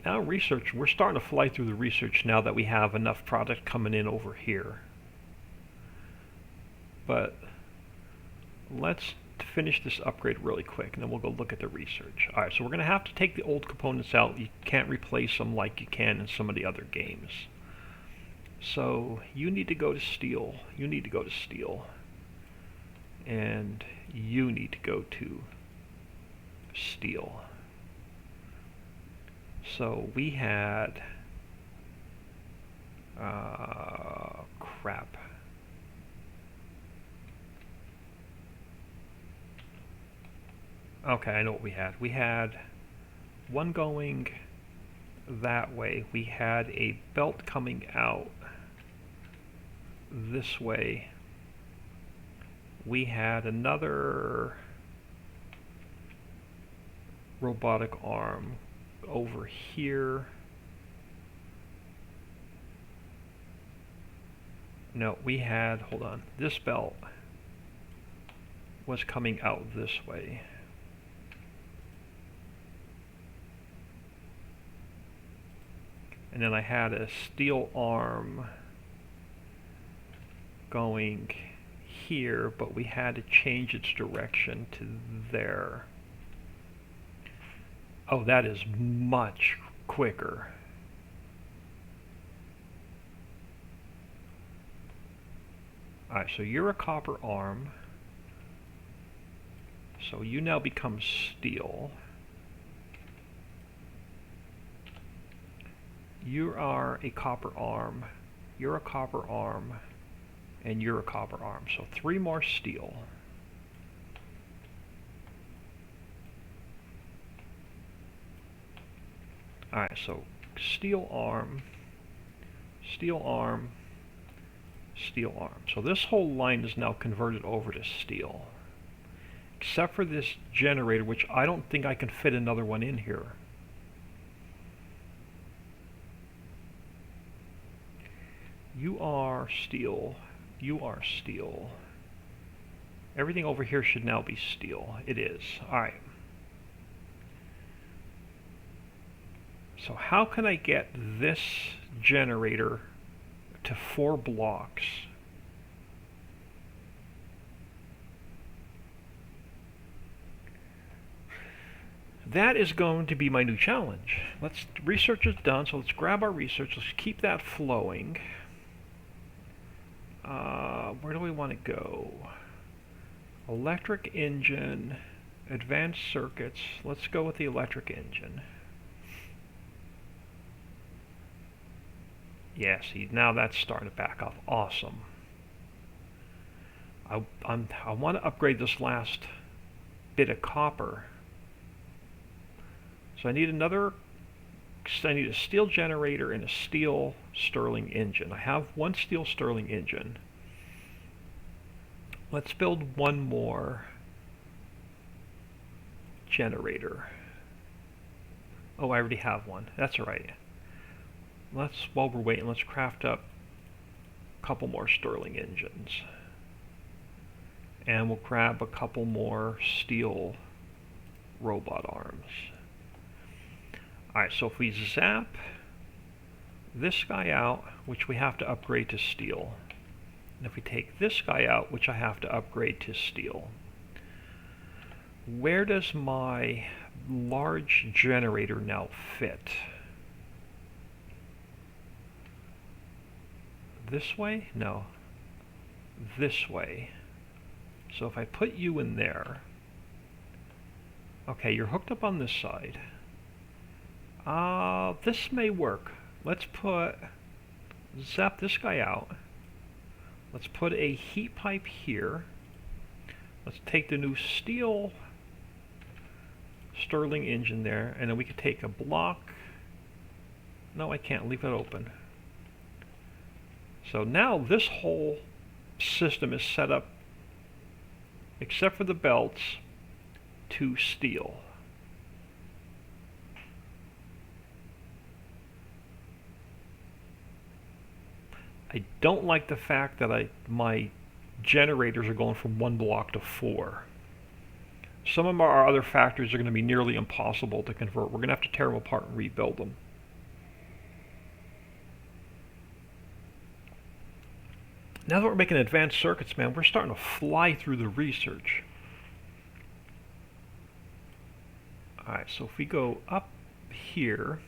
Now research, we're starting to fly through the research now that we have enough product coming in over here. But let's finish this upgrade really quick and then we'll go look at the research. Alright, so we're going to have to take the old components out. You can't replace them like you can in some of the other games. So you need to go to steel, you need to go to steel, and you need to go to steel. So we had crap. Okay, I know what we had. We had one going that way. We had a belt coming out this way. We had another robotic arm over here. No, we had, hold on, this belt was coming out this way. And then I had a steel arm going here, but we had to change its direction to there. Oh, that is much quicker. Alright, so you're a copper arm. So you now become steel. You are a copper arm. You're a copper arm. And you're a copper arm. So 3 more steel. Alright, so steel arm, steel arm, steel arm. So this whole line is now converted over to steel. Except for this generator, which I don't think I can fit another one in here. You are steel. You are steel. Everything over here should now be steel. It is. Alright. So how can I get this generator to 4 blocks? That is going to be my new challenge. Research is done, so let's grab our research. Let's keep that flowing. Where do we want to go? Electric engine, advanced circuits. Let's go with the electric engine. Yeah, see, now that's starting to back off. Awesome. I want to upgrade this last bit of copper. So I need a steel generator and a steel Stirling engine. I have 1 steel Stirling engine. Let's build 1 more generator. Oh, I already have one. That's all right. While we're waiting, let's craft up a couple more Stirling engines. And we'll grab a couple more steel robot arms. Alright, so if we zap this guy out, which we have to upgrade to steel, and if we take this guy out, which I have to upgrade to steel, where does my large generator now fit? This way? No. This way. So if I put you in there, okay, you're hooked up on this side. This may work. Let's zap this guy out. Let's put a heat pipe here. Let's take the new steel Stirling engine there, and then we could take a block. No, I can't. Leave it open. So now this whole system is set up, except for the belts, to steel. I don't like the fact that my generators are going from 1 block to 4. Some of our other factories are going to be nearly impossible to convert. We're going to have to tear them apart and rebuild them. Now that we're making advanced circuits, man, we're starting to fly through the research. Alright, so if we go up here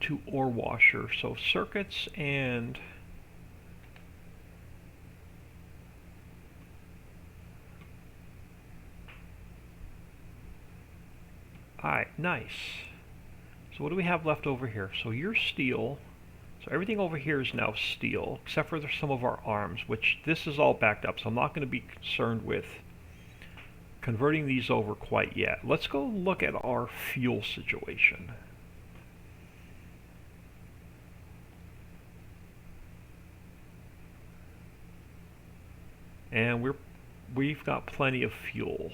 to ore washer, so circuits and alright, nice. So what do we have left over here? So you're steel. So everything over here is now steel, except for some of our arms, which this is all backed up, so I'm not going to be concerned with converting these over quite yet. Let's go look at our fuel situation. And we've got plenty of fuel.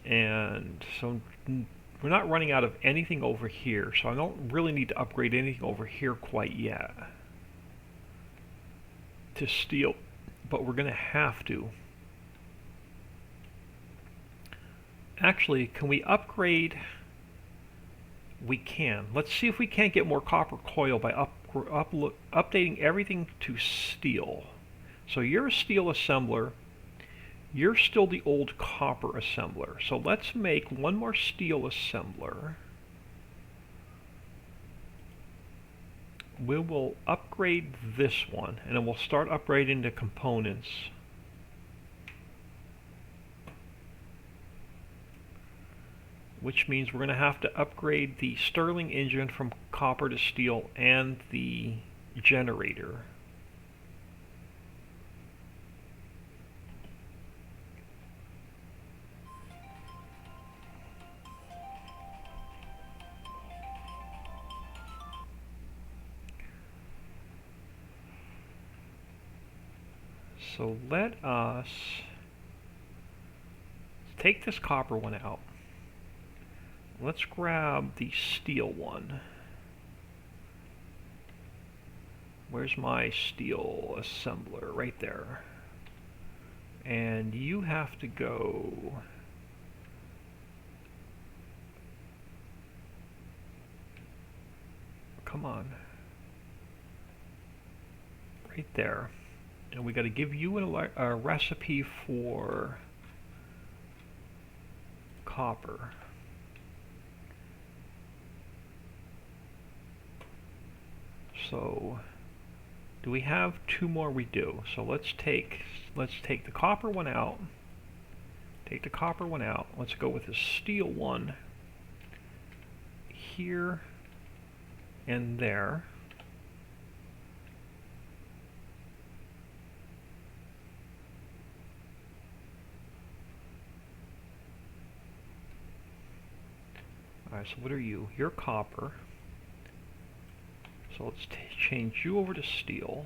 And so we're not running out of anything over here, so I don't really need to upgrade anything over here quite yet to steel, but we're going to have to. Actually, can we upgrade? We can. Let's see if we can't get more copper coil by we're updating everything to steel. So you're a steel assembler. You're still the old copper assembler. So let's make one more steel assembler. We will upgrade this one, and then we'll start upgrading the components. Which means we're going to have to upgrade the Stirling engine from copper to steel and the generator. So let us take this copper one out. Let's grab the steel one. Where's my steel assembler? Right there. And you have to go... Come on. Right there. And we got to give you a recipe for copper. So, do we have two more? We do. So let's take the copper one out. Take the copper one out. Let's go with the steel one here and there. Alright, so what are you? You're copper. So let's change you over to steel.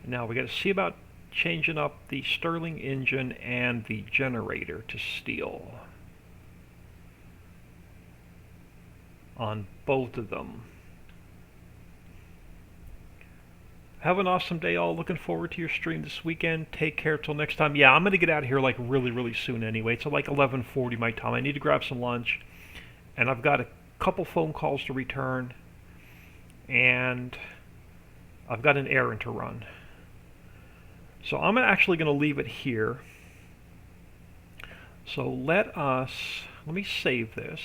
Now we got to see about changing up the Stirling engine and the generator to steel on both of them. Have an awesome day, all. Looking forward to your stream this weekend. Take care till next time. Yeah, I'm going to get out of here like really soon anyway. It's like 11:40 my time. I need to grab some lunch, and I've got a couple phone calls to return, and I've got an errand to run. So I'm actually going to leave it here. So let me save this.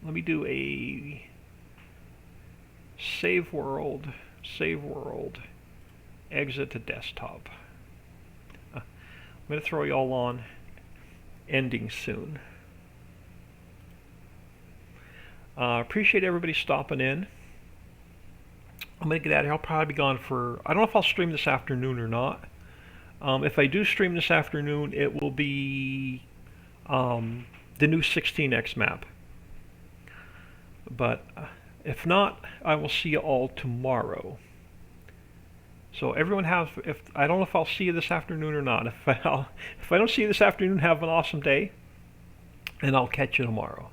Let me do a save world, exit to desktop. I'm going to throw you all on ending soon. Appreciate everybody stopping in. I'm going to get out of here. I'll probably be gone for... I don't know if I'll stream this afternoon or not. If I do stream this afternoon, it will be the new 16x map. But if not, I will see you all tomorrow. So everyone have... I don't know if I'll see you this afternoon or not. If I don't see you this afternoon, have an awesome day. And I'll catch you tomorrow.